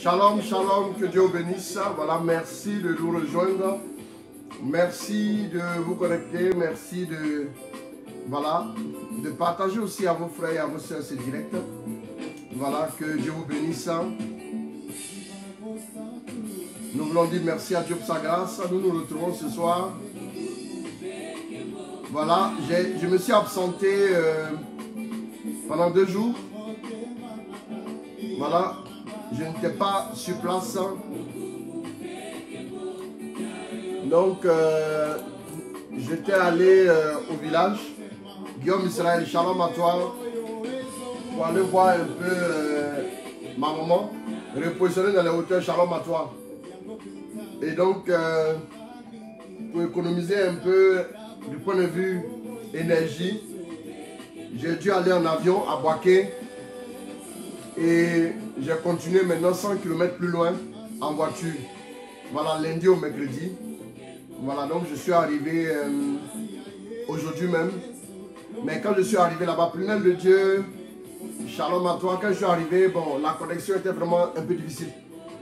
Shalom, shalom, que Dieu vous bénisse. Voilà, merci de nous rejoindre. Merci de vous connecter. Merci de, voilà, de partager aussi à vos frères et à vos soeurs ce direct. Voilà, que Dieu vous bénisse. Nous voulons dire merci à Dieu pour sa grâce. Nous nous retrouvons ce soir. Voilà, je me suis absenté pendant 2 jours. Voilà, je n'étais pas sur place. Donc, j'étais allé au village. Guillaume Israël, shalom à toi. Pour aller voir un peu ma maman. Repositionner dans les hauteurs, shalom à toi. Et donc, pour économiser un peu du point de vue énergie, j'ai dû aller en avion à Boaké. Et j'ai continué maintenant 100 km plus loin en voiture. Voilà, lundi au mercredi. Voilà, donc je suis arrivé aujourd'hui même. Mais quand je suis arrivé là-bas, prunelle de Dieu, shalom à toi. Quand je suis arrivé, bon, la connexion était vraiment un peu difficile.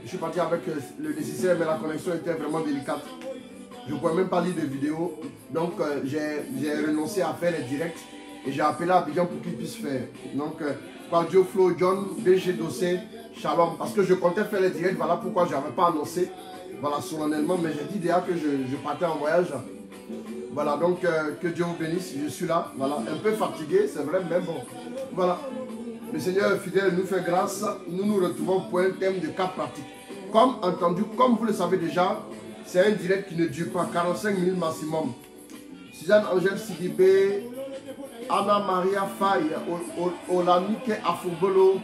Je suis parti avec le nécessaire, mais la connexion était vraiment délicate. Je ne pouvais même pas lire de vidéos. Donc, j'ai renoncé à faire les directs. Et j'ai appelé Abidjan pour qu'il puisse faire. Donc, Claudio Flo, John, BG Dossé, shalom. Parce que je comptais faire les directs, voilà pourquoi je n'avais pas annoncé. Voilà, solennellement. Mais j'ai dit déjà que je partais en voyage. Voilà, donc, que Dieu vous bénisse. Je suis là. Voilà, un peu fatigué, c'est vrai, mais bon. Voilà. Le Seigneur fidèle nous fait grâce. Nous nous retrouvons pour un thème de cas pratique. Comme entendu, comme vous le savez déjà, c'est un direct qui ne dure pas 45 minutes maximum. Suzanne Angèle Sidibé, Anna Maria Faye, Olanike Afubolo,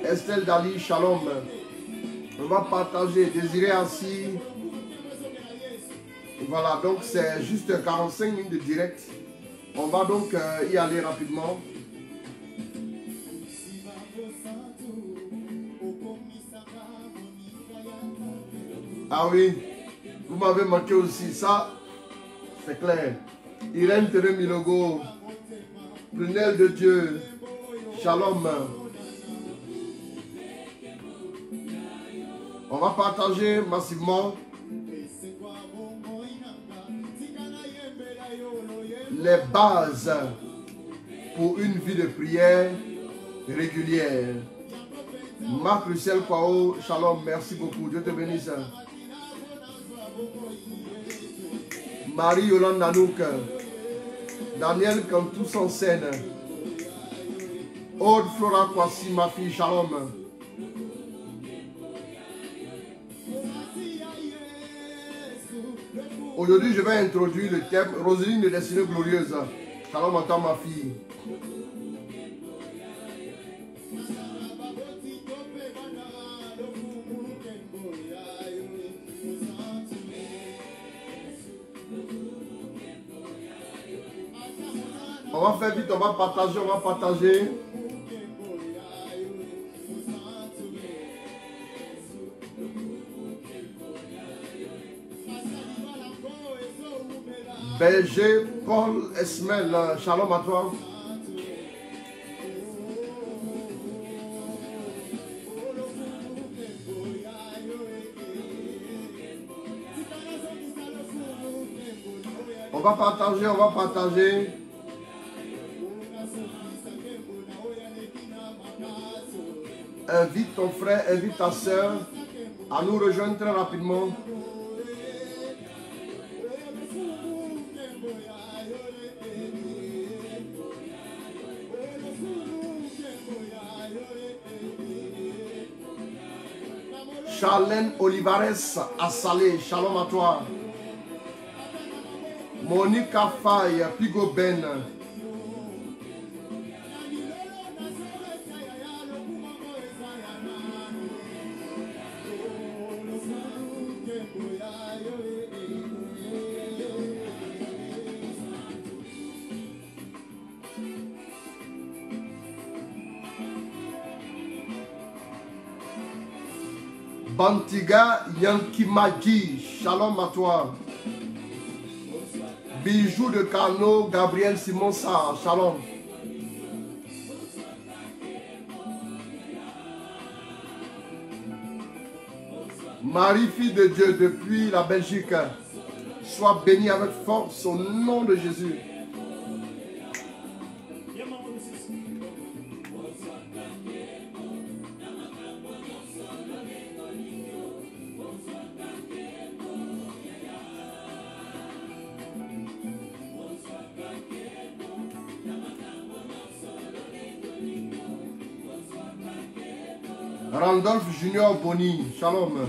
Estelle Dali, shalom. On va partager, Désiré Assis. Voilà, donc c'est juste 45 minutes de direct. On va donc y aller rapidement. Ah oui, vous m'avez manqué aussi, ça, c'est clair. Irène Tere Milogo, prunelle de Dieu, shalom. On va partager massivement les bases pour une vie de prière régulière. Marc Lucel Kwao, shalom, merci beaucoup, Dieu te bénisse. Marie-Yolande Nanouk, Daniel Cantou en scène, Aude Flora Kwasi, ma fille, shalom. Aujourd'hui, je vais introduire le thème Roselyne de destinée glorieuse. Shalom à toi, ma fille. On va faire vite, on va partager, Berger Paul Esmel, shalom à toi. On va partager. Invite ton frère, invite ta soeur à nous rejoindre très rapidement. Charlène Olivares à Salé, shalom à toi. Monica Faye, Pigo Ben. Bantiga Yankimaji, shalom à toi. Bijou de Carnot, Gabriel Simon Sarr, shalom. Marie, fille de Dieu, depuis la Belgique, sois bénie avec force au nom de Jésus. Randolph Junior Boni, shalom.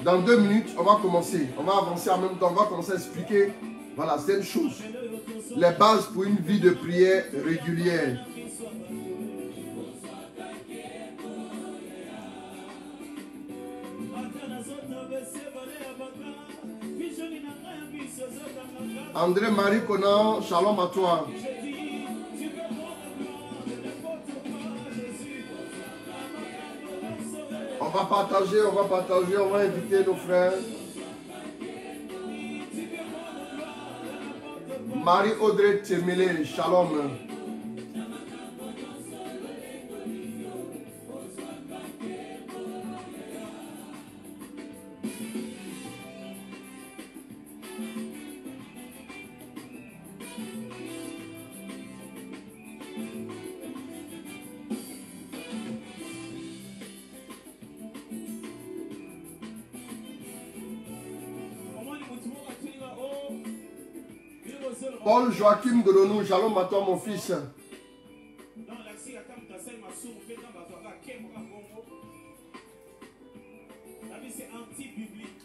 Dans 2 minutes, on va commencer. On va avancer en même temps. On va commencer à expliquer. Voilà, c'est une chose. Les bases pour une vie de prière régulière. André-Marie Conan, shalom à toi. On va partager, on va inviter nos frères. Marie-Audrey Temele, shalom. Paul Joachim Golonou, shalom à toi mon fils.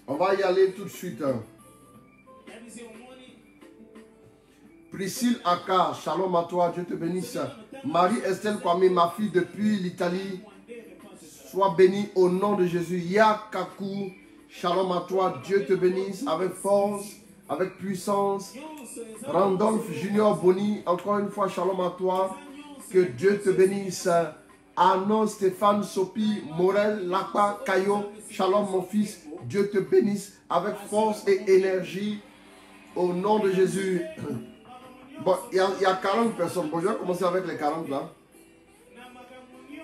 On va y aller tout de suite. Priscille Aka, shalom à toi, Dieu te bénisse. Marie-Estelle Kwame, ma fille depuis l'Italie, sois bénie au nom de Jésus. Yakaku, shalom à toi, Dieu te bénisse avec force, avec puissance. Randolph Junior Boni, encore une fois, shalom à toi. Que Dieu te bénisse. Arnaud Stéphane Sopi Morel Lapa Kayo, shalom mon fils. Dieu te bénisse avec force et énergie au nom de Jésus. Bon, il y a 40 personnes. Bon, je vais commencer avec les 40 là.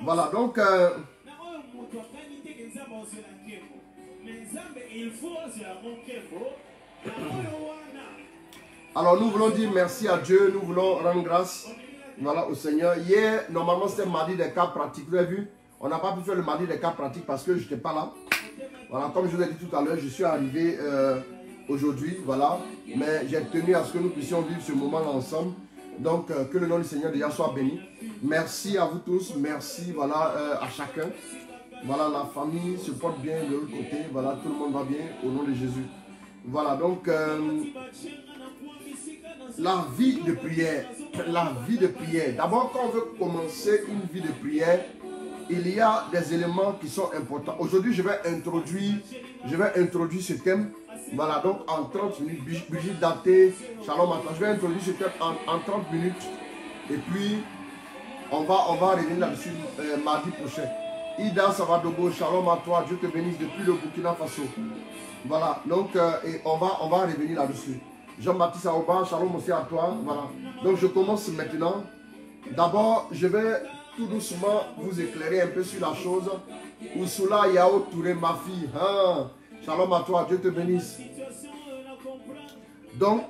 Voilà, donc... Alors nous voulons dire merci à Dieu, nous voulons rendre grâce, voilà, au Seigneur. Hier, normalement c'était mardi des cas pratiques, vous avez vu, on n'a pas pu faire le mardi des cas pratiques parce que je n'étais pas là. Voilà, comme je vous ai dit tout à l'heure, je suis arrivé aujourd'hui, voilà, mais j'ai tenu à ce que nous puissions vivre ce moment-là ensemble. Donc que le nom du Seigneur déjà soit béni. Merci à vous tous, merci, voilà, à chacun. Voilà, la famille se porte bien de l'autre côté, voilà, tout le monde va bien au nom de Jésus. Voilà, donc... la vie de prière, la vie de prière. D'abord, quand on veut commencer une vie de prière, il y a des éléments qui sont importants. Aujourd'hui, je vais introduire ce thème. Voilà, donc en 30 minutes, Brigitte Daté, shalom à toi. Je vais introduire ce thème en 30 minutes. Et puis, on va revenir là-dessus mardi prochain. Ida Savadogo, shalom à toi. Dieu te bénisse depuis le Burkina Faso. Voilà, donc et on va revenir là-dessus. Jean-Baptiste Aoba, shalom aussi à toi. Voilà. Donc je commence maintenant. D'abord, je vais tout doucement vous éclairer un peu sur la chose. Oussula Yao Touré, ma fille. Hein? Shalom à toi, Dieu te bénisse. Donc,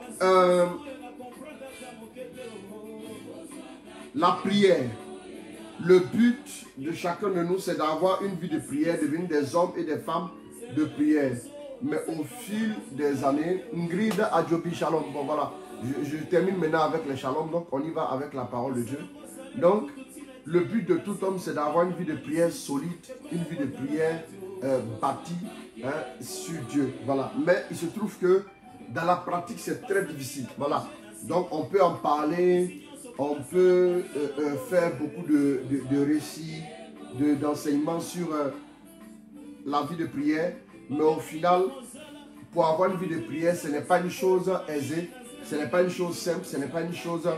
la prière. Le but de chacun de nous, c'est d'avoir une vie de prière, devenir des hommes et des femmes de prière. Mais au fil des années, Ngrid Adjobi Shalom. Bon voilà, je termine maintenant avec les Shalom, donc on y va avec la parole de Dieu. Donc, le but de tout homme, c'est d'avoir une vie de prière solide, une vie de prière bâtie sur Dieu. Voilà, mais il se trouve que dans la pratique, c'est très difficile. Voilà, donc on peut en parler, on peut faire beaucoup de récits, d'enseignements sur la vie de prière. Mais au final, pour avoir une vie de prière, ce n'est pas une chose aisée, ce n'est pas une chose simple, ce n'est pas une chose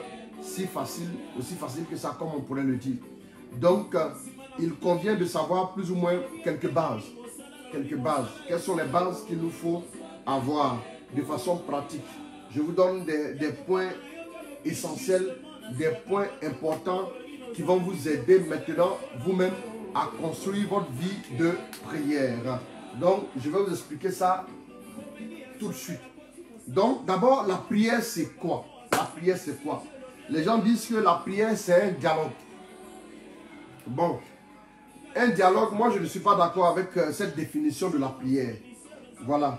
si facile, aussi facile que ça, comme on pourrait le dire. Donc, il convient de savoir plus ou moins quelques bases. Quelles sont les bases qu'il nous faut avoir de façon pratique? Je vous donne des points essentiels des points importants qui vont vous aider maintenant, vous-même, à construire votre vie de prière. Donc, je vais vous expliquer ça tout de suite. Donc, d'abord, la prière, c'est quoi? La prière, c'est quoi? Les gens disent que la prière, c'est un dialogue. Bon, un dialogue, moi, je ne suis pas d'accord avec cette définition de la prière. Voilà.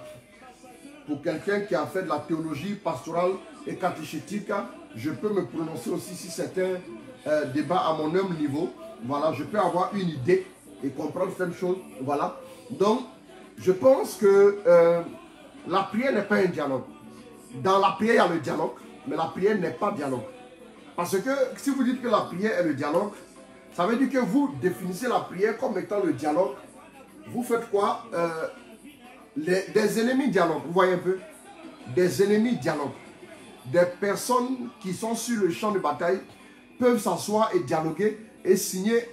Pour quelqu'un qui a fait de la théologie pastorale et catéchétique, je peux me prononcer aussi si c'est un débat à mon humble niveau. Voilà, je peux avoir une idée et comprendre certaines choses. Voilà. Donc, je pense que la prière n'est pas un dialogue. Dans la prière, il y a le dialogue, mais la prière n'est pas dialogue. Parce que si vous dites que la prière est le dialogue, ça veut dire que vous définissez la prière comme étant le dialogue. Vous faites quoi? Des ennemis dialoguent, vous voyez un peu? Des ennemis dialoguent. Des personnes qui sont sur le champ de bataille peuvent s'asseoir et dialoguer et signer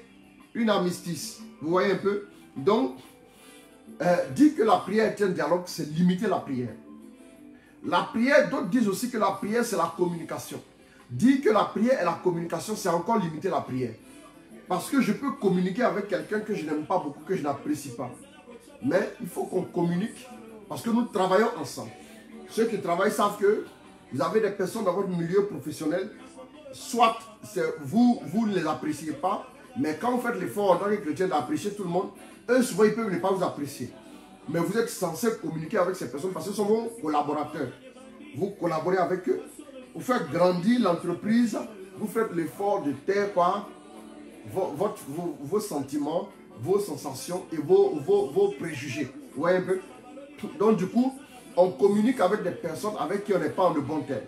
une armistice. Vous voyez un peu? Donc, dire que la prière est un dialogue, c'est limiter la prière. La prière, d'autres disent aussi que la prière, c'est la communication. Dire que la prière est la communication, c'est encore limiter la prière. Parce que je peux communiquer avec quelqu'un que je n'aime pas beaucoup, que je n'apprécie pas. Mais il faut qu'on communique parce que nous travaillons ensemble. Ceux qui travaillent savent que vous avez des personnes dans votre milieu professionnel, soit vous ne les appréciez pas, mais quand vous faites l'effort en tant que chrétien d'apprécier tout le monde, eux souvent ils ne peuvent pas vous apprécier. Mais vous êtes censé communiquer avec ces personnes parce que ce sont vos collaborateurs. Vous collaborez avec eux, vous faites grandir l'entreprise, vous faites l'effort de taire quoi, vos sentiments, vos sensations et vos préjugés. Vous voyez un peu? Donc du coup, on communique avec des personnes avec qui on n'est pas en de bon terme.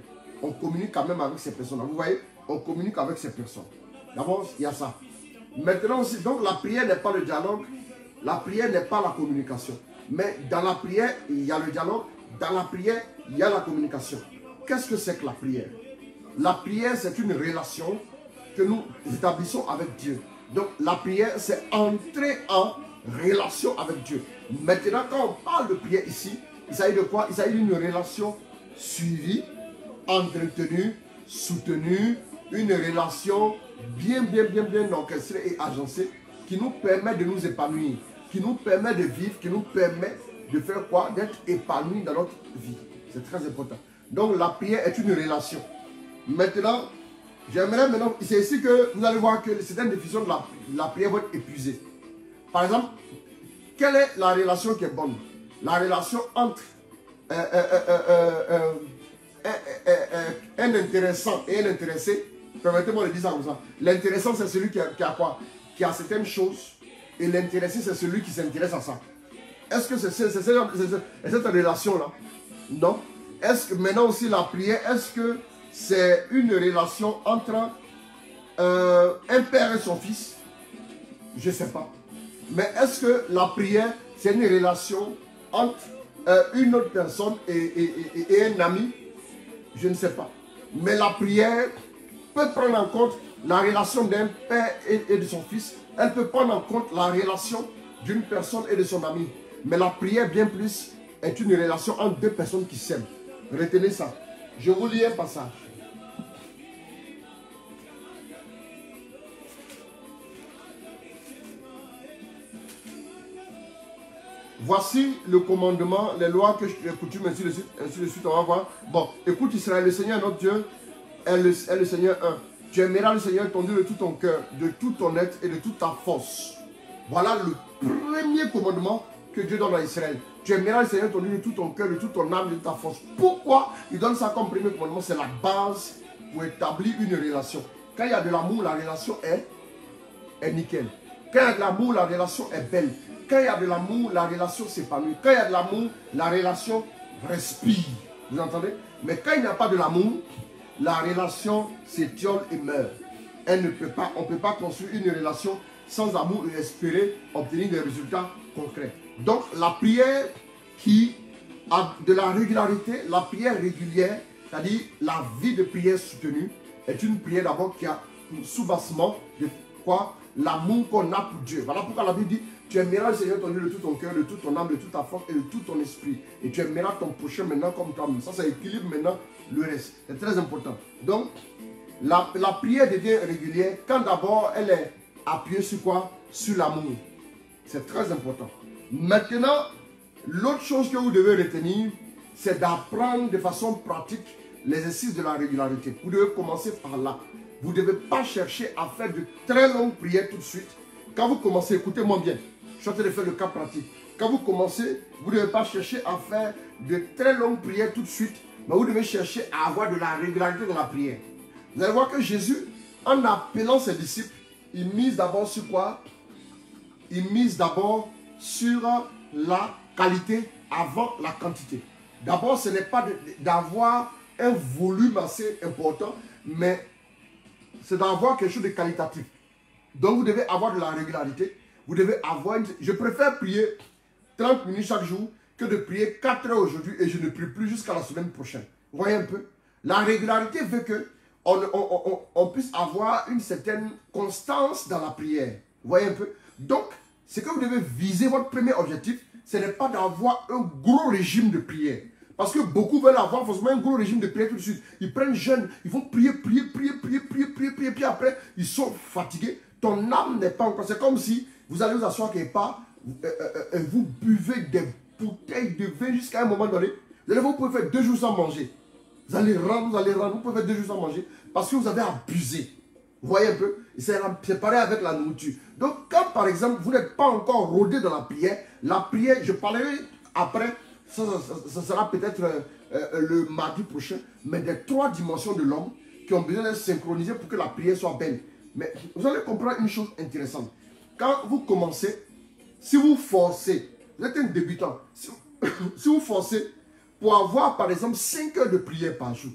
On communique quand même avec ces personnes. Vous voyez? On communique avec ces personnes. D'abord, il y a ça. Maintenant aussi, donc la prière n'est pas le dialogue. La prière n'est pas la communication. Mais dans la prière, il y a le dialogue. Dans la prière, il y a la communication. Qu'est-ce que c'est que la prière? La prière, c'est une relation que nous établissons avec Dieu. Donc la prière, c'est entrer en relation avec Dieu. Maintenant, quand on parle de prière ici, il s'agit de quoi? Il s'agit d'une relation suivie, entretenue, soutenue, une relation bien orchestrée et agencée qui nous permet de nous épanouir, qui nous permet de vivre, qui nous permet de faire quoi? D'être épanoui dans notre vie. C'est très important. Donc la prière est une relation. Maintenant, j'aimerais maintenant, c'est ici que vous allez voir que certaines définitions de la prière vont être épuisées. Par exemple, quelle est la relation qui est bonne? La relation entre un intéressant et un intéressé. Permettez-moi de dire ça comme ça. L'intéressant, c'est celui qui a quoi? Qui a certaines choses. Et l'intéressé, c'est celui qui s'intéresse à ça. Est-ce que c'est cette relation-là? Non. Est-ce que maintenant aussi la prière, est-ce que c'est une relation entre un père et son fils? Je ne sais pas. Mais est-ce que la prière, c'est une relation entre une autre personne et un ami? Je ne sais pas. Mais la prière peut prendre en compte la relation d'un père et de son fils. Elle peut prendre en compte la relation d'une personne et de son ami. Mais la prière, bien plus, est une relation entre deux personnes qui s'aiment. Retenez ça. Je vous lis un passage. Voici le commandement, les lois que je te coutume, ainsi de suite, on va voir. Bon, écoute Israël, le Seigneur notre Dieu est le Seigneur un. Tu aimeras le Seigneur ton Dieu de tout ton cœur, de tout ton être et de toute ta force. Voilà le premier commandement que Dieu donne à Israël. Tu aimeras le Seigneur ton Dieu de tout ton cœur, de toute ton âme, de toute ta force. Pourquoi il donne ça comme premier commandement? C'est la base pour établir une relation. Quand il y a de l'amour, la relation est nickel. Quand il y a de l'amour, la relation est belle. Quand il y a de l'amour, la relation s'épanouit. Quand il y a de l'amour, la relation respire. Vous entendez? Mais quand il n'y a pas de l'amour, la relation s'étiole et meurt. On ne peut pas construire une relation sans amour et espérer obtenir des résultats concrets. Donc la prière qui a de la régularité, la prière régulière, c'est-à-dire la vie de prière soutenue, est une prière d'abord qui a un sous-bassement de quoi? L'amour qu'on a pour Dieu. Voilà pourquoi la Bible dit: tu aimeras le Seigneur ton Dieu de tout ton cœur, de toute ton âme, de toute ta force et de tout ton esprit. Et tu aimeras ton prochain maintenant comme toi-même. Ça équilibre maintenant le reste. C'est très important. Donc, La prière devient régulière quand d'abord elle est appuyée sur quoi? Sur l'amour. C'est très important. Maintenant, l'autre chose que vous devez retenir, c'est d'apprendre de façon pratique l'exercice de la régularité. Vous devez commencer par là. Vous ne devez pas chercher à faire de très longues prières tout de suite. Quand vous commencez, écoutez-moi bien, je suis en train de faire le cas pratique. Quand vous commencez, vous ne devez pas chercher à faire de très longues prières tout de suite, mais vous devez chercher à avoir de la régularité dans la prière. Vous allez voir que Jésus, en appelant ses disciples, il mise d'abord sur quoi? Il mise d'abord sur la qualité avant la quantité. D'abord, ce n'est pas d'avoir un volume assez important, mais c'est d'avoir quelque chose de qualitatif. Donc, vous devez avoir de la régularité. Vous devez avoir Je préfère prier 30 minutes chaque jour que de prier 4 heures aujourd'hui et je ne prie plus jusqu'à la semaine prochaine. Vous voyez un peu? La régularité veut que on puisse avoir une certaine constance dans la prière. Vous voyez un peu? Donc, ce que vous devez viser, votre premier objectif, ce n'est pas d'avoir un gros régime de prière. Parce que beaucoup veulent avoir forcément un gros régime de prière tout de suite. Ils prennent jeûne, ils vont prier, puis après, ils sont fatigués. Ton âme n'est pas encore... C'est comme si vous allez vous asseoir quelque part, vous buvez des bouteilles de vin jusqu'à un moment donné. Vous pouvez faire 2 jours sans manger. Vous allez rendre, vous pouvez faire 2 jours sans manger parce que vous avez abusé. Vous voyez un peu? C'est pareil avec la nourriture. Donc, quand par exemple, vous n'êtes pas encore rodé dans la prière, je parlerai après, ça sera peut-être le mardi prochain, mais des 3 dimensions de l'homme qui ont besoin d'être synchronisées pour que la prière soit belle. Mais vous allez comprendre une chose intéressante. Quand vous commencez, si vous forcez, vous êtes un débutant, si vous forcez pour avoir par exemple 5 heures de prière par jour,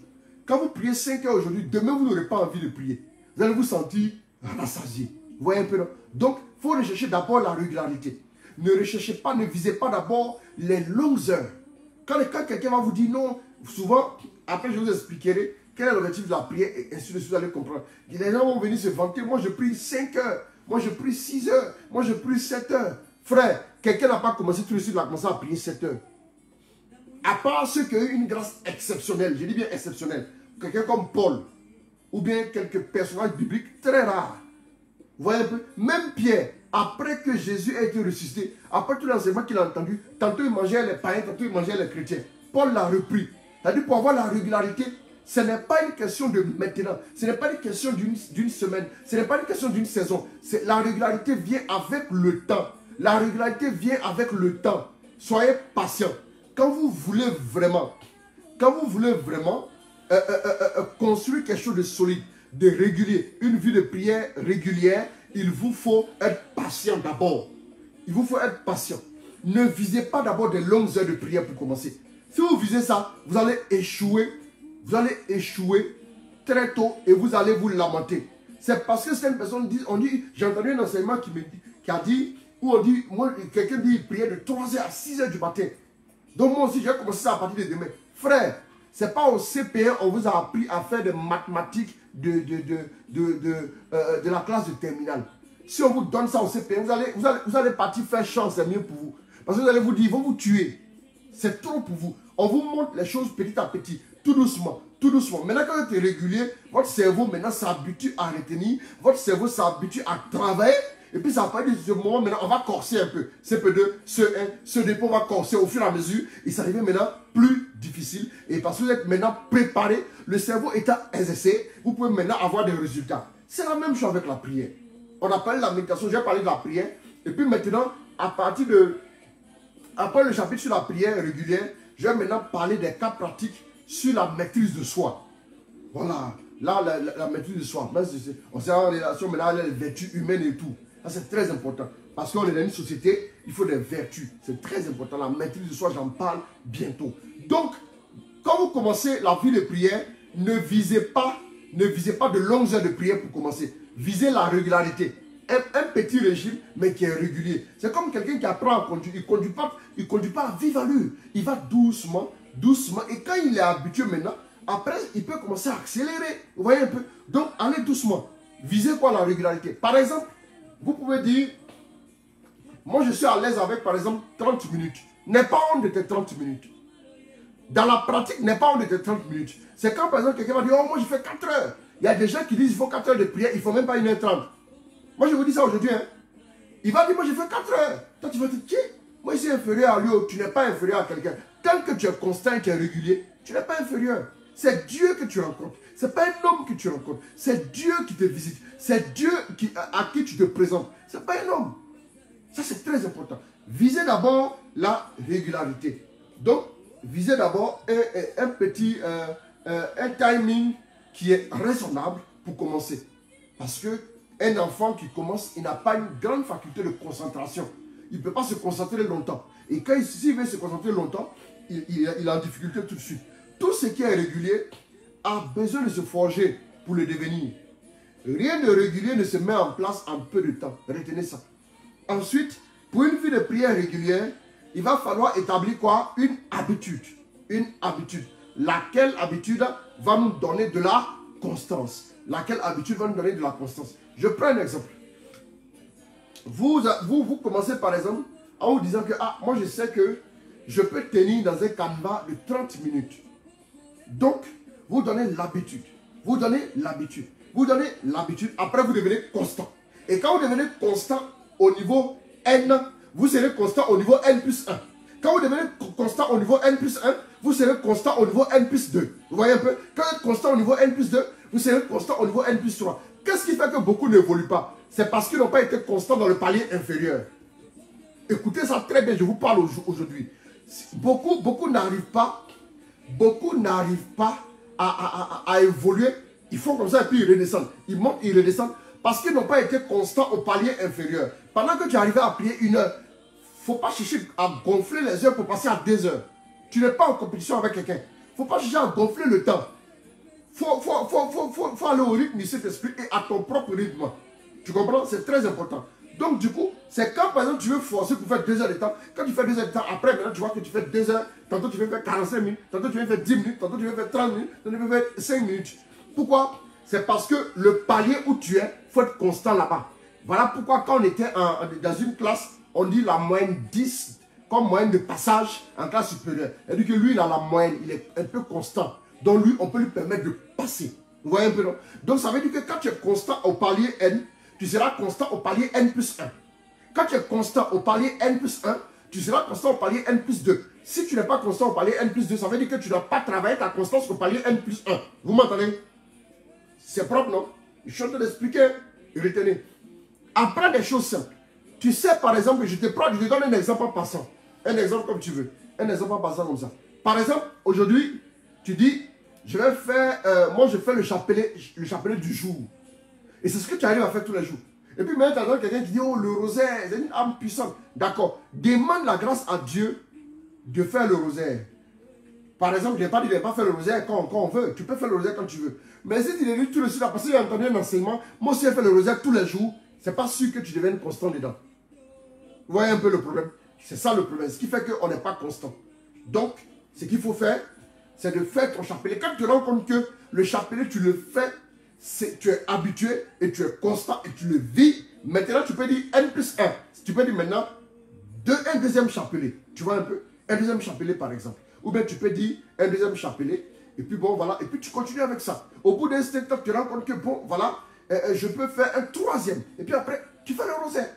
quand vous priez 5 heures aujourd'hui, demain vous n'aurez pas envie de prier. Vous allez vous sentir rassasié. Vous voyez un peu, non? Donc, il faut rechercher d'abord la régularité. Ne recherchez pas, ne visez pas d'abord les longues heures. Quand quelqu'un va vous dire non, souvent, après je vous expliquerai quel est l'objectif de la prière et ainsi de suite, vous allez comprendre. Les gens vont venir se vanter, moi je prie 5 heures, moi je prie 6 heures, moi je prie 7 heures. Frère, quelqu'un n'a pas commencé tout de suite, il a commencé à prier 7 heures. À part ceux qui ont eu une grâce exceptionnelle, je dis bien exceptionnelle, quelqu'un comme Paul, ou bien quelques personnages bibliques très rares. Vous voyez un peu? Même Pierre, après que Jésus a été ressuscité, après tout l'enseignement qu'il a entendu, tantôt il mangeait les païens, tantôt il mangeait les chrétiens. Paul l'a repris. C'est-à-dire pour avoir la régularité, ce n'est pas une question de maintenant, ce n'est pas une question d'une semaine, ce n'est pas une question d'une saison. La régularité vient avec le temps. La régularité vient avec le temps. Soyez patient. Quand vous voulez vraiment construire quelque chose de solide, de régulier, une vie de prière régulière, il vous faut être patient d'abord. Il vous faut être patient. Ne visez pas d'abord des longues heures de prière pour commencer. Si vous visez ça, vous allez échouer. Vous allez échouer très tôt et vous allez vous lamenter. C'est parce que certaines personnes disent, j'ai entendu un enseignement qui a dit, où on dit, quelqu'un dit, il priait de 3 heures à 6 heures du matin. Donc moi aussi, je vais commencer ça à partir de demain. Frère, ce n'est pas au CP1 on vous a appris à faire des mathématiques de la classe de terminale. Si on vous donne ça au CP1, vous allez partir faire chance, c'est mieux pour vous. Parce que vous allez vous dire, ils vont vous tuer. C'est trop pour vous. On vous montre les choses petit à petit, tout doucement, tout doucement. Maintenant, quand vous êtes régulier, votre cerveau maintenant s'habitue à retenir, votre cerveau s'habitue à travailler. Et puis ça va pas dire ce moment, maintenant on va corser un peu. CP2, CE1, CE2, on va corser au fur et à mesure. Et ça devient maintenant plus difficile. Et parce que vous êtes maintenant préparé, le cerveau étant exercé, vous pouvez maintenant avoir des résultats. C'est la même chose avec la prière. On a parlé de la méditation, j'ai parlé de la prière. Et puis maintenant, après le chapitre sur la prière régulière, je vais maintenant parler des cas pratiques sur la maîtrise de soi. Voilà. Là, la maîtrise de soi. On sait en relation maintenant les vertus humaines et tout. Ça, c'est très important. Parce qu'on est dans une société, il faut des vertus. C'est très important. La maîtrise de soi, j'en parle bientôt. Donc, quand vous commencez la vie de prière, ne visez pas de longues heures de prière pour commencer. Visez la régularité. Un petit régime, mais qui est régulier. C'est comme quelqu'un qui apprend à conduire. Il ne conduit pas à vive allure. Il va doucement, doucement. Et quand il est habitué maintenant, après, il peut commencer à accélérer. Vous voyez un peu? Donc, allez doucement. Visez quoi la régularité? Par exemple, vous pouvez dire, moi je suis à l'aise avec par exemple 30 minutes. N'aie pas honte de tes 30 minutes. Dans la pratique, n'aie pas honte de tes 30 minutes. C'est quand par exemple quelqu'un va dire, oh moi je fais 4 heures. Il y a des gens qui disent qu'il faut 4 heures de prière, il ne faut même pas 1h30. Moi, je vous dis ça aujourd'hui. Hein. Il va dire, moi, j'ai fait 4 heures. Toi, tu vas te dire, moi, je suis inférieur à lui, tu n'es pas inférieur à quelqu'un. Tant que tu es constant et tu es régulier, tu n'es pas inférieur. C'est Dieu que tu rencontres. Ce n'est pas un homme que tu rencontres. C'est Dieu qui te visite. C'est Dieu à qui tu te présentes. Ce n'est pas un homme. Ça, c'est très important. Visez d'abord la régularité. Donc, visez d'abord un petit un timing qui est raisonnable pour commencer. Parce qu'un enfant qui commence, il n'a pas une grande faculté de concentration. Il ne peut pas se concentrer longtemps. Et quand s'il veut se concentrer longtemps, il est en difficulté tout de suite. Tout ce qui est régulier a besoin de se forger pour le devenir. Rien de régulier ne se met en place en peu de temps. Retenez ça. Ensuite, pour une vie de prière régulière, il va falloir établir quoi? Une habitude. Une habitude. Laquelle habitude va nous donner de la constance. Laquelle habitude va nous donner de la constance. Je prends un exemple. Vous commencez par exemple en vous disant que moi je sais que je peux tenir dans un canevas de 30 minutes. Donc, vous donnez l'habitude. Vous donnez l'habitude. Vous donnez l'habitude. Après, vous devenez constant. Et quand vous devenez constant au niveau N, vous serez constant au niveau N plus 1. Quand vous devenez constant au niveau N plus 1, vous serez constant au niveau N plus 2. Vous voyez un peu? Quand vous êtes constant au niveau N plus 2, vous serez constant au niveau N plus 3. Qu'est-ce qui fait que beaucoup n'évoluent pas? C'est parce qu'ils n'ont pas été constants dans le palier inférieur. Écoutez ça très bien, je vous parle aujourd'hui. Beaucoup n'arrivent pas à évoluer. Ils font comme ça et puis ils redescendent. Ils montent, ils redescendent parce qu'ils n'ont pas été constants au palier inférieur. Pendant que tu arrives à prier 1 heure, il ne faut pas chercher à gonfler les heures pour passer à 2 heures. Tu n'es pas en compétition avec quelqu'un. Il ne faut pas chercher à gonfler le temps. Il faut aller au rythme de cet esprit et à ton propre rythme. Tu comprends? C'est très important. Donc du coup, c'est quand par exemple tu veux forcer pour faire 2 heures de temps. Quand tu fais 2 heures de temps, après maintenant tu vois que tu fais 2 heures. Tantôt tu veux faire 45 minutes. Tantôt tu veux faire 10 minutes. Tantôt tu veux faire 30 minutes. Tantôt tu veux faire 5 minutes. Pourquoi? C'est parce que le palier où tu es, il faut être constant là-bas. Voilà pourquoi quand on était dans une classe, on dit la moyenne 10 comme moyenne de passage en classe supérieure. C'est-à-dire que lui, il a la moyenne, il est un peu constant. Donc lui, on peut lui permettre de passer. Vous voyez un peu, non? Donc ça veut dire que quand tu es constant au palier N, tu seras constant au palier N plus 1. Quand tu es constant au palier N plus 1, tu seras constant au palier N plus 2. Si tu n'es pas constant au palier N plus 2, ça veut dire que tu n'as pas travaillé ta constance au palier N plus 1. Vous m'entendez? C'est propre, non? Je suis en train d'expliquer. Retenez. Apprends des choses simples. Tu sais, par exemple, je te donne un exemple en passant. Un exemple comme tu veux. Un exemple en passant comme ça. Par exemple, aujourd'hui, tu dis, je vais faire, moi je fais le chapelet du jour. Et c'est ce que tu arrives à faire tous les jours. Et puis maintenant, tu as quelqu'un qui dit, oh, le rosaire, c'est une âme puissante. D'accord. Demande la grâce à Dieu de faire le rosaire. Par exemple, je n'ai pas dit de ne pas faire le rosaire quand on veut. Tu peux faire le rosaire quand tu veux. Mais si tu le dis tout de suite, parce que j'ai entendu un enseignement, moi aussi, je fais le rosaire tous les jours, ce n'est pas sûr que tu deviennes constant dedans. Vous voyez un peu le problème? C'est ça le problème. Ce qui fait qu'on n'est pas constant. Donc, ce qu'il faut faire, c'est de faire ton chapelet. Quand tu te rends compte que le chapelet, tu le fais, tu es habitué et tu es constant et tu le vis. Maintenant, tu peux dire N plus 1. Tu peux dire maintenant un deuxième chapelet. Tu vois un peu? Un deuxième chapelet par exemple. Ou bien tu peux dire un deuxième chapelet. Et puis bon, voilà. Et puis tu continues avec ça. Au bout d'un certain temps, tu te rends compte que bon, voilà, je peux faire un troisième. Et puis après, tu fais le rosaire.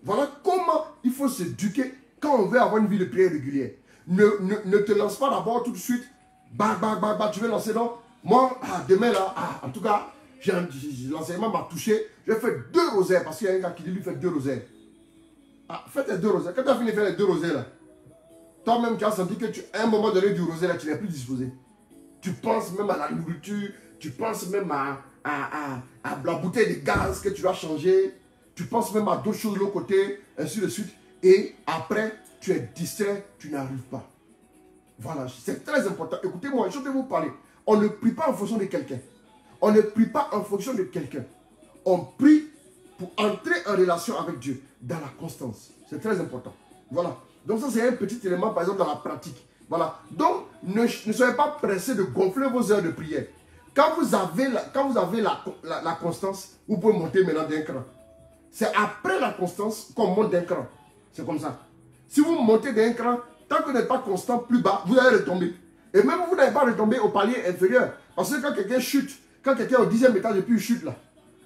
Voilà comment il faut s'éduquer quand on veut avoir une vie de prière régulière. Ne te lance pas d'abord tout de suite. Tu veux lancer non? Moi, demain là, en tout cas, l'enseignement m'a touché. Je vais faire 2 rosaires parce qu'il y a un gars qui dit lui fait 2 rosaires. Fais tes 2 rosaires. Quand tu as fini de faire les 2 rosaires là, toi-même tu as senti que à un moment donné du rosaire là, tu n'es plus disposé. Tu penses même à la nourriture, tu penses même à la bouteille de gaz que tu dois changer. Tu penses même à d'autres choses de l'autre côté, ainsi de suite. Et après, tu es distrait, tu n'arrives pas. Voilà, c'est très important. Écoutez-moi, je vais vous parler. On ne prie pas en fonction de quelqu'un. On ne prie pas en fonction de quelqu'un. On prie pour entrer en relation avec Dieu dans la constance. C'est très important. Voilà. Donc ça, c'est un petit élément, par exemple, dans la pratique. Voilà. Donc, ne soyez pas pressés de gonfler vos heures de prière. Quand vous avez la constance, vous pouvez monter maintenant d'un cran. C'est après la constance qu'on monte d'un cran. C'est comme ça. Si vous montez d'un cran, tant que vous n'êtes pas constant plus bas, vous allez retomber. Et même vous n'allez pas retomber au palier inférieur. Parce que quand quelqu'un chute Quand quelqu'un est au 10e étage et puis il chute là,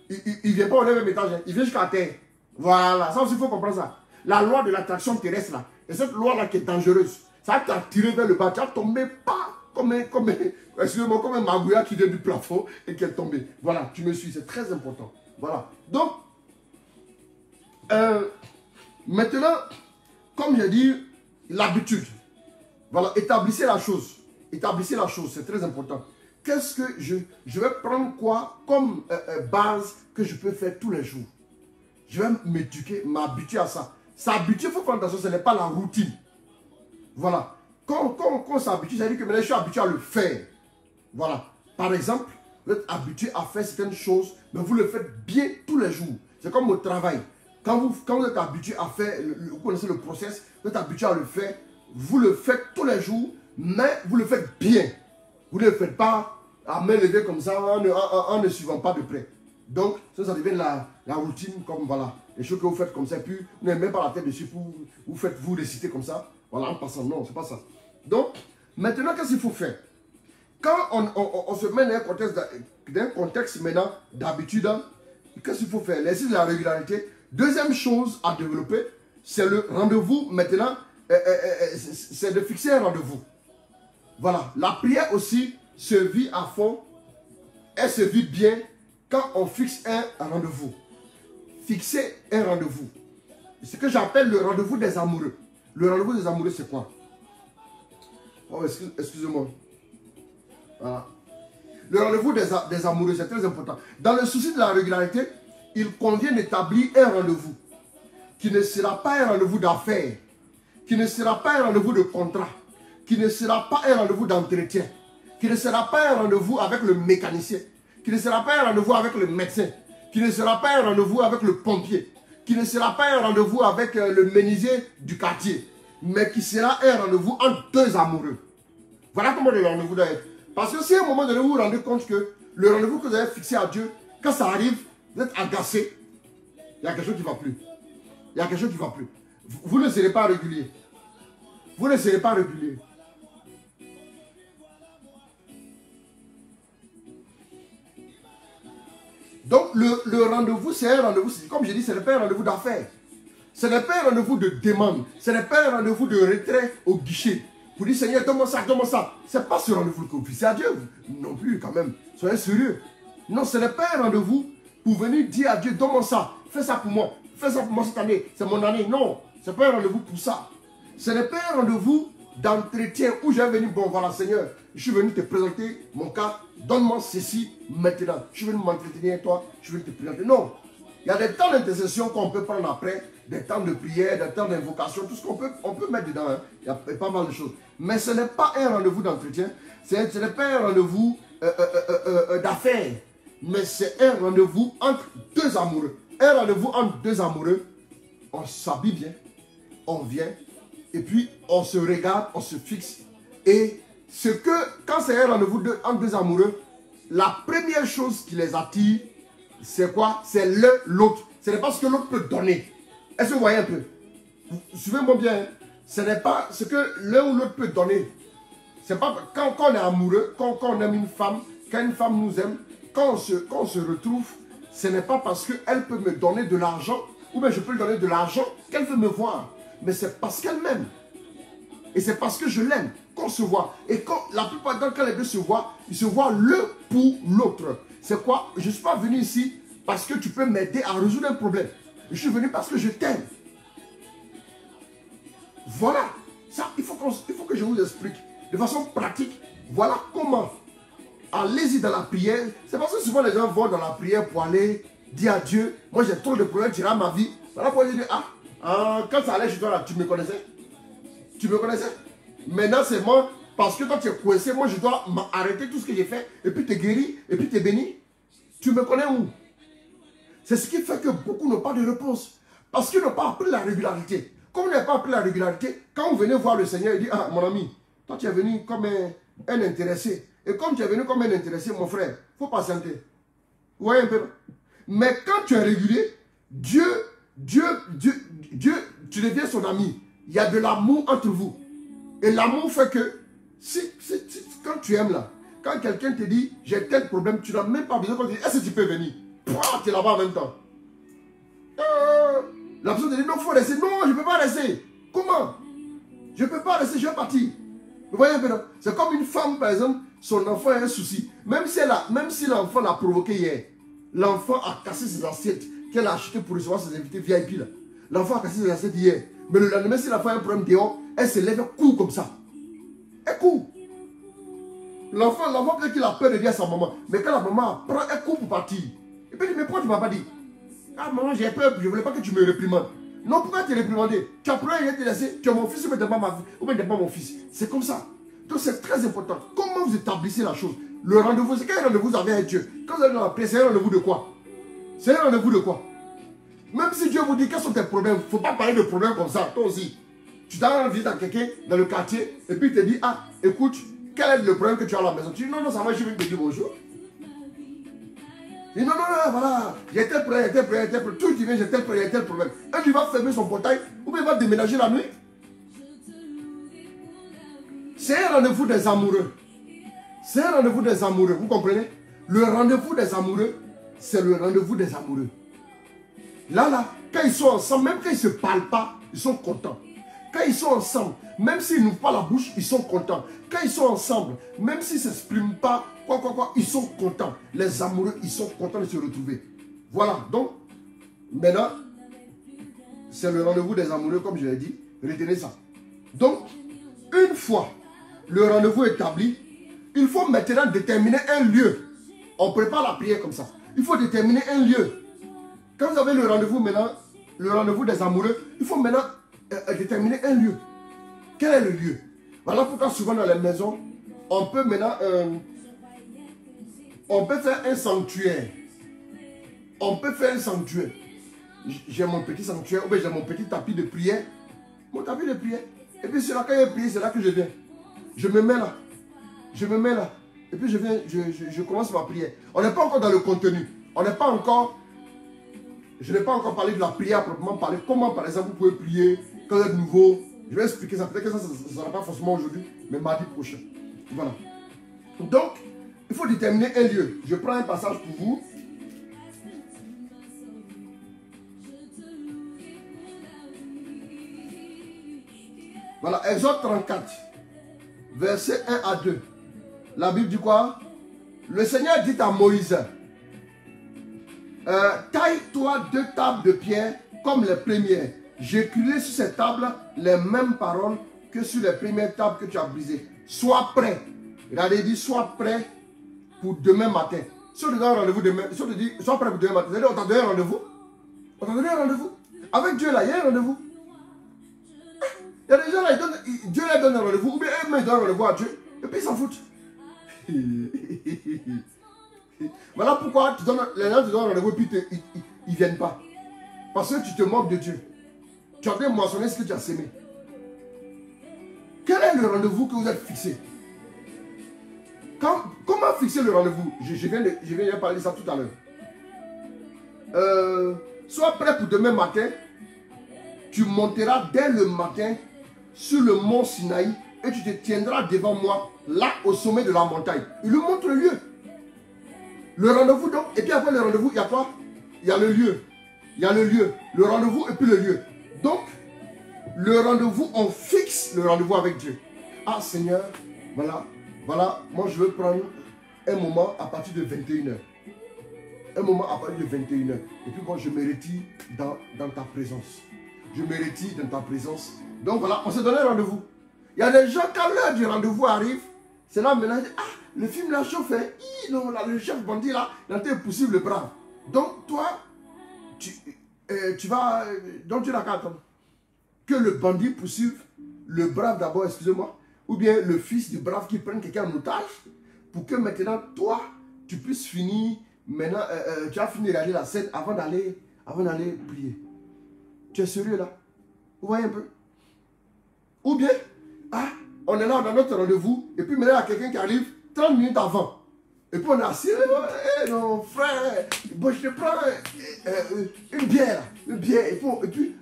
il ne vient pas au 9e étage, hein, il vient jusqu'à terre. Voilà, ça aussi il faut comprendre ça. La loi de l'attraction terrestre là, et cette loi là qui est dangereuse, ça t'a tiré vers le bas, tu as tombé pas comme excusez-moi, comme un magouilla qui vient du plafond et qui est tombé. Voilà, tu me suis, c'est très important. Voilà. Donc, maintenant, comme j'ai dit, l'habitude. Voilà, établissez la chose. Établissez la chose, c'est très important. Qu'est-ce que je vais prendre quoi comme base que je peux faire tous les jours? Je vais m'éduquer, m'habituer à ça. S'habituer, il faut prendre attention, ce n'est pas la routine. Voilà. Quand on s'habitue, ça veut dire que maintenant je suis habitué à le faire. Voilà. Par exemple, vous êtes habitué à faire certaines choses, mais vous le faites bien tous les jours. C'est comme au travail. Quand vous êtes habitué à faire, vous connaissez le process, vous êtes habitué à le faire, vous le faites tous les jours, mais vous le faites bien. Vous ne le faites pas à main levée comme ça, en ne suivant pas de près. Donc, ça devient la routine, comme voilà, les choses que vous faites comme ça, puis vous n'avez même pas la tête dessus, vous récitez comme ça, voilà, en passant. Non, c'est pas ça. Donc, maintenant, qu'est-ce qu'il faut faire? Quand on se met dans un contexte maintenant d'habitude, qu'est-ce qu'il faut faire? L'exercice de la régularité. Deuxième chose à développer, c'est le rendez-vous maintenant, c'est de fixer un rendez-vous. Voilà, la prière aussi se vit à fond, elle se vit bien quand on fixe un rendez-vous. Fixer un rendez-vous. Ce que j'appelle le rendez-vous des amoureux. Le rendez-vous des amoureux, c'est quoi? Oh, excusez-moi. Voilà. Le rendez-vous des amoureux, c'est très important. Dans le souci de la régularité, il convient d'établir un rendez-vous qui ne sera pas un rendez-vous d'affaires, qui ne sera pas un rendez-vous de contrat, qui ne sera pas un rendez-vous d'entretien, qui ne sera pas un rendez-vous avec le mécanicien, qui ne sera pas un rendez-vous avec le médecin, qui ne sera pas un rendez-vous avec le pompier, qui ne sera pas un rendez-vous avec le menuisier du quartier, mais qui sera un rendez-vous entre deux amoureux. Voilà comment le rendez-vous doit être. Parce que si à un moment donné vous vous rendez compte que le rendez-vous que vous avez fixé à Dieu, quand ça arrive, vous êtes agacé, il y a quelque chose qui ne va plus. Il y a quelque chose qui ne va plus. Vous ne serez pas régulier. Vous ne serez pas régulier. Donc le rendez-vous, c'est un rendez-vous, comme je dis, ce n'est pas un rendez-vous d'affaires. Ce n'est pas un rendez-vous de demande. Ce n'est pas un rendez-vous de retrait au guichet. Pour dire, Seigneur, donne-moi ça, donne-moi ça. Ce n'est pas ce rendez-vous que vous fixez à Dieu. Non plus, quand même. Soyez sérieux. Non, ce n'est pas un rendez-vous pour venir dire à Dieu, donne-moi ça, fais ça pour moi. Fais ça pour moi cette année, c'est mon année. Non, ce n'est pas un rendez-vous pour ça. Ce n'est pas un rendez-vous d'entretien où je vais venir, bon voilà Seigneur, je suis venu te présenter mon cas, donne-moi ceci maintenant. Je suis venu m'entretenir avec toi, je suis venu te présenter. Non, il y a des temps d'intercession qu'on peut prendre après, des temps de prière, des temps d'invocation, tout ce qu'on peut mettre dedans. Hein. Il y a pas mal de choses. Mais ce n'est pas un rendez-vous d'entretien, ce n'est pas un rendez-vous d'affaires, mais c'est un rendez-vous entre deux amoureux. Un rendez-vous entre deux amoureux, on s'habille bien, on vient, et puis on se regarde, on se fixe. Et quand c'est un rendez-vous entre deux amoureux, la première chose qui les attire, c'est quoi? C'est l'autre. Ce n'est pas ce que l'autre peut donner. Est-ce que vous voyez un peu? Suivez-moi bien. Hein? Ce n'est pas ce que l'un ou l'autre peut donner. C'est pas quand on est amoureux, quand on aime une femme, quand une femme nous aime, quand on se retrouve, ce n'est pas parce qu'elle peut me donner de l'argent, ou bien je peux lui donner de l'argent qu'elle veut me voir. Mais c'est parce qu'elle m'aime. Et c'est parce que je l'aime qu'on se voit. Et la plupart du temps, quand les deux se voient, ils se voient l'un pour l'autre. C'est quoi? Je ne suis pas venu ici parce que tu peux m'aider à résoudre un problème. Je suis venu parce que je t'aime. Voilà. Ça, il faut que je vous explique de façon pratique. Voilà comment. Allez-y dans la prière. C'est parce que souvent les gens vont dans la prière pour aller dire à Dieu, moi j'ai trop de problèmes, tu iras ma vie. Voilà pour dire, quand ça allait chez toi là, tu me connaissais? Tu me connaissais? Maintenant c'est moi, parce que toi tu es coincé, moi je dois arrêter tout ce que j'ai fait, et puis te guérir, et puis te bénir. Tu me connais où? C'est ce qui fait que beaucoup n'ont pas de réponse. Parce qu'ils n'ont pas appris la régularité. Comme ils n'ont pas appris la régularité, quand vous venez voir le Seigneur, il dit, mon ami, toi tu es venu comme un intéressé. Et comme tu es venu comme un intéressé, mon frère, il faut patienter. Vous voyez un peu? Mais quand tu es régulier, Dieu, tu deviens son ami. Il y a de l'amour entre vous. Et l'amour fait que, quand tu aimes là, Quand quelqu'un te dit, j'ai tel problème, tu n'as même pas besoin de dire, est-ce que tu peux venir? Tu es là-bas en même temps. La personne te dit, non, il faut rester. Non, je ne peux pas rester. Comment? Je ne peux pas rester, je vais partir. Vous voyez un peu, non? C'est comme une femme, par exemple, son enfant a un souci. Même si l'enfant l'a provoqué hier, l'enfant a cassé ses assiettes qu'elle a achetées pour recevoir ses invités VIP là. L'enfant a cassé ses assiettes hier. Mais le lendemain, si l'enfant a un problème dehors, elle se lève, elle court comme ça. Elle court. L'enfant peut-être qu'il a peur de dire à sa maman. Mais quand la maman prend, elle court pour partir. Et puis il dit, mais pourquoi tu ne m'as pas dit? Ah maman, j'ai peur, je ne voulais pas que tu me réprimandes. Non, pourquoi tu es réprimandé? Tu as pris et te laisser, tu es mon fils ou bien pas ma fille, ou bien pas mon fils. C'est comme ça. Donc c'est très important. Comment vous établissez la chose? Le rendez-vous, c'est quel rendez-vous vous avez avec Dieu? Quand vous allez dans la prière, c'est un rendez-vous de quoi? C'est un rendez-vous de quoi? Même si Dieu vous dit quels sont tes problèmes, il ne faut pas parler de problèmes comme ça, toi aussi. Tu t'as visite à quelqu'un dans le quartier et puis il te dit, ah, écoute, quel est le problème que tu as à la maison? Tu dis, non, non, ça va, je vais te dire bonjour. Il dit, non, non, non, voilà, j'ai tel problème, j'ai tel problème, j'ai tel problème. Tout qui vient, j'ai tel problème, j'ai tel problème. Un, il va fermer son portail ou bien il va déménager la nuit. C'est un rendez-vous des amoureux. C'est un rendez-vous des amoureux, vous comprenez? Le rendez-vous des amoureux, c'est le rendez-vous des amoureux. Là, quand ils sont ensemble, même quand ils ne se parlent pas, ils sont contents. Quand ils sont ensemble, même s'ils n'ouvrent pas la bouche, ils sont contents. Quand ils sont ensemble, même s'ils ne s'expriment pas, ils sont contents. Les amoureux, ils sont contents de se retrouver. Voilà, donc, maintenant, c'est le rendez-vous des amoureux, comme je l'ai dit. Retenez ça. Donc, une fois le rendez-vous établi, il faut maintenant déterminer un lieu. On prépare la prière comme ça. Il faut déterminer un lieu. Quand vous avez le rendez-vous maintenant, le rendez-vous des amoureux, il faut maintenant déterminer un lieu. Quel est le lieu? Voilà pourquoi souvent dans les maisons, on peut maintenant on peut faire un sanctuaire. On peut faire un sanctuaire. J'ai mon petit sanctuaire, ou bien j'ai mon petit tapis de prière. Mon tapis de prière. Et puis c'est là quand il y a prié, c'est là que je viens. Je me mets là. Je me mets là. Et puis je viens, je commence ma prière. On n'est pas encore dans le contenu. On n'est pas encore... Je n'ai pas encore parlé de la prière proprement parler. Comment par exemple vous pouvez prier quand vous êtes nouveau. Je vais expliquer ça. Peut-être que ça ne sera pas forcément aujourd'hui, mais mardi prochain. Voilà. Donc, il faut déterminer un lieu. Je prends un passage pour vous. Voilà, Exode 34, verset 1 à 2. La Bible dit quoi? Le Seigneur dit à Moïse, taille-toi 2 tables de pierre comme les premières. J'écrirai sur ces tables les mêmes paroles que sur les premières tables que tu as brisées. Sois prêt. Regardez, il dit, sois prêt pour demain matin. Si on te donne un rendez-vous demain, si on te dit, sois prêt pour demain matin, c'est-à-dire on t'a donné un rendez-vous. On t'a donné un rendez-vous. Avec Dieu là, il y a un rendez-vous. Il y a des gens là, Dieu leur donne un rendez-vous, ou bien eux-mêmes donnent un rendez-vous à Dieu, et puis ils s'en foutent. Voilà pourquoi les gens te donnent un rendez-vous et puis ils ne viennent pas. Parce que tu te moques de Dieu. Tu as bien moissonné ce que tu as semé. Quel est le rendez-vous que vous êtes fixé? Comment fixer le rendez-vous? Je viens de parler de ça tout à l'heure. Sois prêt pour demain matin. Tu monteras dès le matin sur le mont Sinaï et tu te tiendras devant moi, là au sommet de la montagne. Il lui montre le lieu. Le rendez-vous donc, et puis après le rendez-vous, il y a quoi? Il y a le lieu. Il y a le lieu, le rendez-vous et puis le lieu. Donc, le rendez-vous, on fixe le rendez-vous avec Dieu. Ah Seigneur, voilà, moi je veux prendre un moment à partir de 21h. Un moment à partir de 21h. Et puis moi je me retire dans ta présence. Je me retire dans ta présence. Donc voilà, on s'est donné un rendez-vous. Il y a des gens, quand l'heure du rendez-vous arrive, c'est là maintenant, ah, le film l'a chauffé. Non, là, le chef bandit là, il a été possible le brave. Donc toi, tu vas, donc tu n'as qu'à attendre. Que le bandit poursuive le brave d'abord, excusez-moi, ou bien le fils du brave qui prenne quelqu'un en otage, pour que maintenant, toi, tu puisses finir, maintenant, tu as fini de regarder la scène avant d'aller prier. Tu es sérieux là? Vous voyez un peu? Ou bien, ah, on est là dans notre rendez-vous, et puis maintenant, il y a quelqu'un qui arrive 30 minutes avant. Et puis on est assis, non frère, bon, je te prends une bière, et puis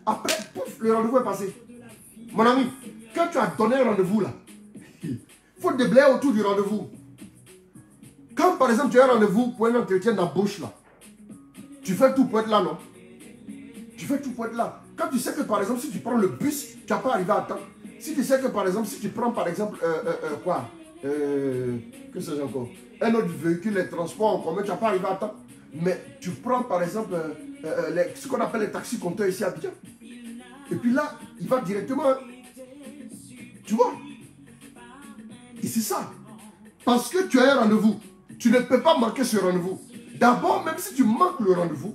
après, pouf, le rendez-vous est passé. Mon ami, quand tu as donné un rendez-vous là, il faut déblayer autour du rendez-vous. Quand par exemple tu as un rendez-vous pour un entretien d'embauche là, tu fais tout pour être là, non? Tu fais tout pour être là. Quand tu sais que par exemple si tu prends le bus, tu n'as pas arrivé à temps. Si tu sais que par exemple si tu prends par exemple que sais-je encore, un autre véhicule, les transports en commun, tu n'as pas arrivé à temps. Mais tu prends par exemple ce qu'on appelle les taxis compteurs ici à Abidjan. Et puis là, il va directement. Tu vois? Et c'est ça. Parce que tu as un rendez-vous. Tu ne peux pas manquer ce rendez-vous. D'abord, même si tu manques le rendez-vous,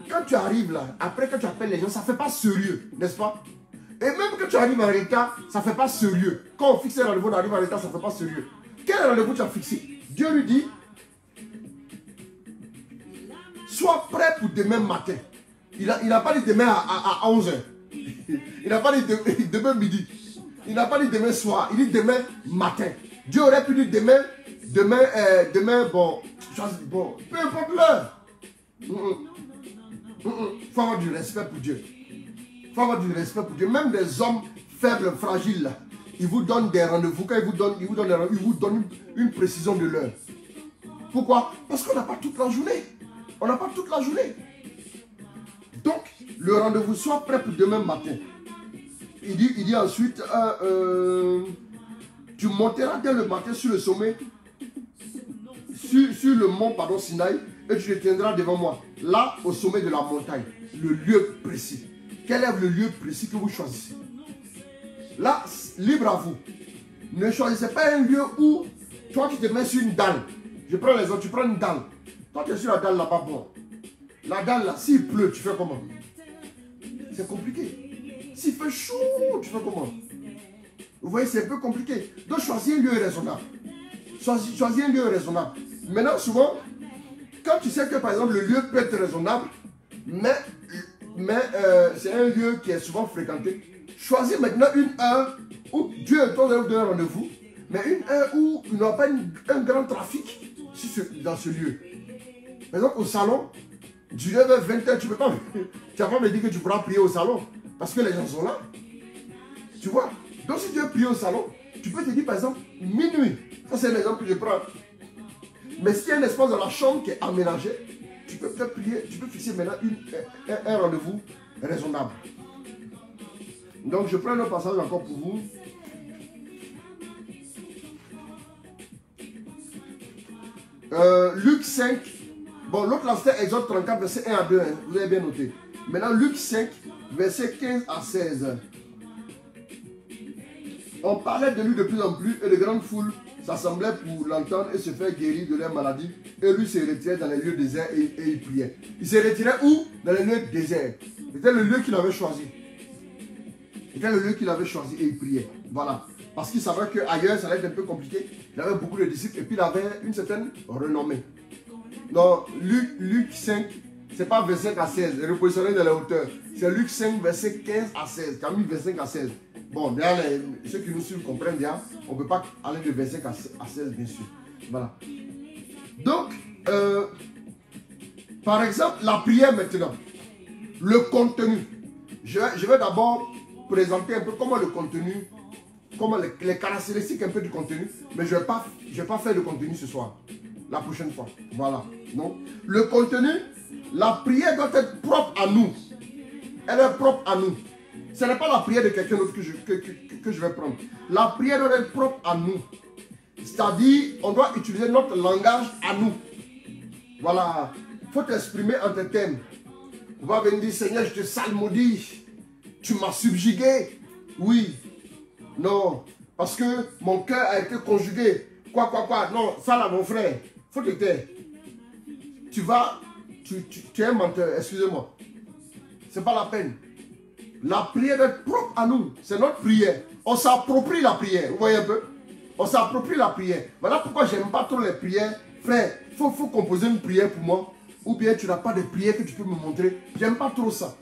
quand tu arrives là, après quand tu appelles les gens, ça ne fait pas sérieux, n'est-ce pas? Et même quand tu arrives en retard, ça ne fait pas sérieux. Quand on fixe un rendez-vous, on arrive en retard, ça ne fait pas sérieux. Quel rendez-vous tu as fixé? Dieu lui dit, sois prêt pour demain matin. Il n'a pas dit demain à 11h. Il n'a pas dit demain midi. Il n'a pas dit demain soir. Il dit demain matin. Dieu aurait pu dire demain, bon, peu importe l'heure. Il faut avoir du respect pour Dieu. Il faut avoir du respect pour Dieu. Même des hommes faibles, fragiles, là, ils vous donnent des rendez-vous. Quand ils vous donnent une précision de l'heure. Pourquoi? Parce qu'on n'a pas toute la journée. On n'a pas toute la journée. Donc, le rendez-vous soit prêt pour demain matin. Il dit ensuite, tu monteras dès le matin sur le sommet, sur le mont Sinaï, et tu te tiendras devant moi, là, au sommet de la montagne, le lieu précis. Quel est le lieu précis que vous choisissez? Là, libre à vous. Ne choisissez pas un lieu où toi tu te mets sur une dalle. Je prends les autres, tu prends une dalle. Toi tu es sur la dalle là-bas, bon. La dalle là, s'il pleut, tu fais comment? C'est compliqué. S'il fait chaud, tu fais comment? Vous voyez, c'est un peu compliqué. Donc choisis un lieu raisonnable. Choisis un lieu raisonnable. Maintenant, souvent, quand tu sais que par exemple le lieu peut être raisonnable, mais c'est un lieu qui est souvent fréquenté, choisis maintenant une heure où Dieu et toi vous donnez un rendez-vous, mais une heure où il n'y aura pas un grand trafic dans ce lieu. Par exemple, au salon, du lève vers 20h, tu ne vas pas me dire que tu pourras prier au salon, parce que les gens sont là. Tu vois? Donc si tu veux prier au salon, tu peux te dire par exemple minuit. Ça c'est l'exemple que je prends. Mais s'il y a un espace dans la chambre qui est aménagé, tu peux peut-être prier, tu peux fixer maintenant un rendez-vous raisonnable. Donc je prends un autre passage encore pour vous. Luc 5. Bon, l'autre là c'était Exode 34, verset 1 à 2. Hein, vous avez bien noté. Maintenant Luc 5, verset 15 à 16. On parlait de lui de plus en plus et de grandes foules s'assemblaient pour l'entendre et se faire guérir de leur maladie. Et lui se retirait dans les lieux déserts et il priait. Il se retirait où? Dans les lieux déserts. C'était le lieu qu'il avait choisi. C'était le lieu qu'il avait choisi et il priait. Voilà. Parce qu'il savait qu'ailleurs ça allait être un peu compliqué. Il avait beaucoup de disciples et puis il avait une certaine renommée. Donc Luc 5, c'est pas verset 5 à 16. Repositionné dans la hauteur. C'est Luc 5, verset 15 à 16. T'as mis verset 5 à 16. Bon, bien, ceux qui nous suivent comprennent bien, on ne peut pas aller de verset à 16, bien sûr. Voilà. Donc, par exemple, la prière maintenant, le contenu. Je vais d'abord présenter un peu comment le contenu, comment les caractéristiques un peu du contenu, mais je ne vais pas faire le contenu ce soir, la prochaine fois. Voilà. Non. Le contenu, la prière doit être propre à nous. Elle est propre à nous. Ce n'est pas la prière de quelqu'un d'autre que je vais prendre. La prière doit être propre à nous. C'est-à-dire, on doit utiliser notre langage à nous. Voilà. Il faut t'exprimer en tes termes. On va venir dire, Seigneur, je te salmodie. Tu m'as subjugué. Oui. Non. Parce que mon cœur a été conjugué. Quoi. Non, ça là, mon frère. Il faut te taire. Tu es un menteur, excusez-moi. C'est pas la peine. La prière doit être propre à nous. C'est notre prière. On s'approprie la prière. Vous voyez un peu? On s'approprie la prière. Voilà pourquoi je n'aime pas trop les prières. Frère, il faut composer une prière pour moi. Ou bien tu n'as pas de prière que tu peux me montrer. J'aime pas trop ça.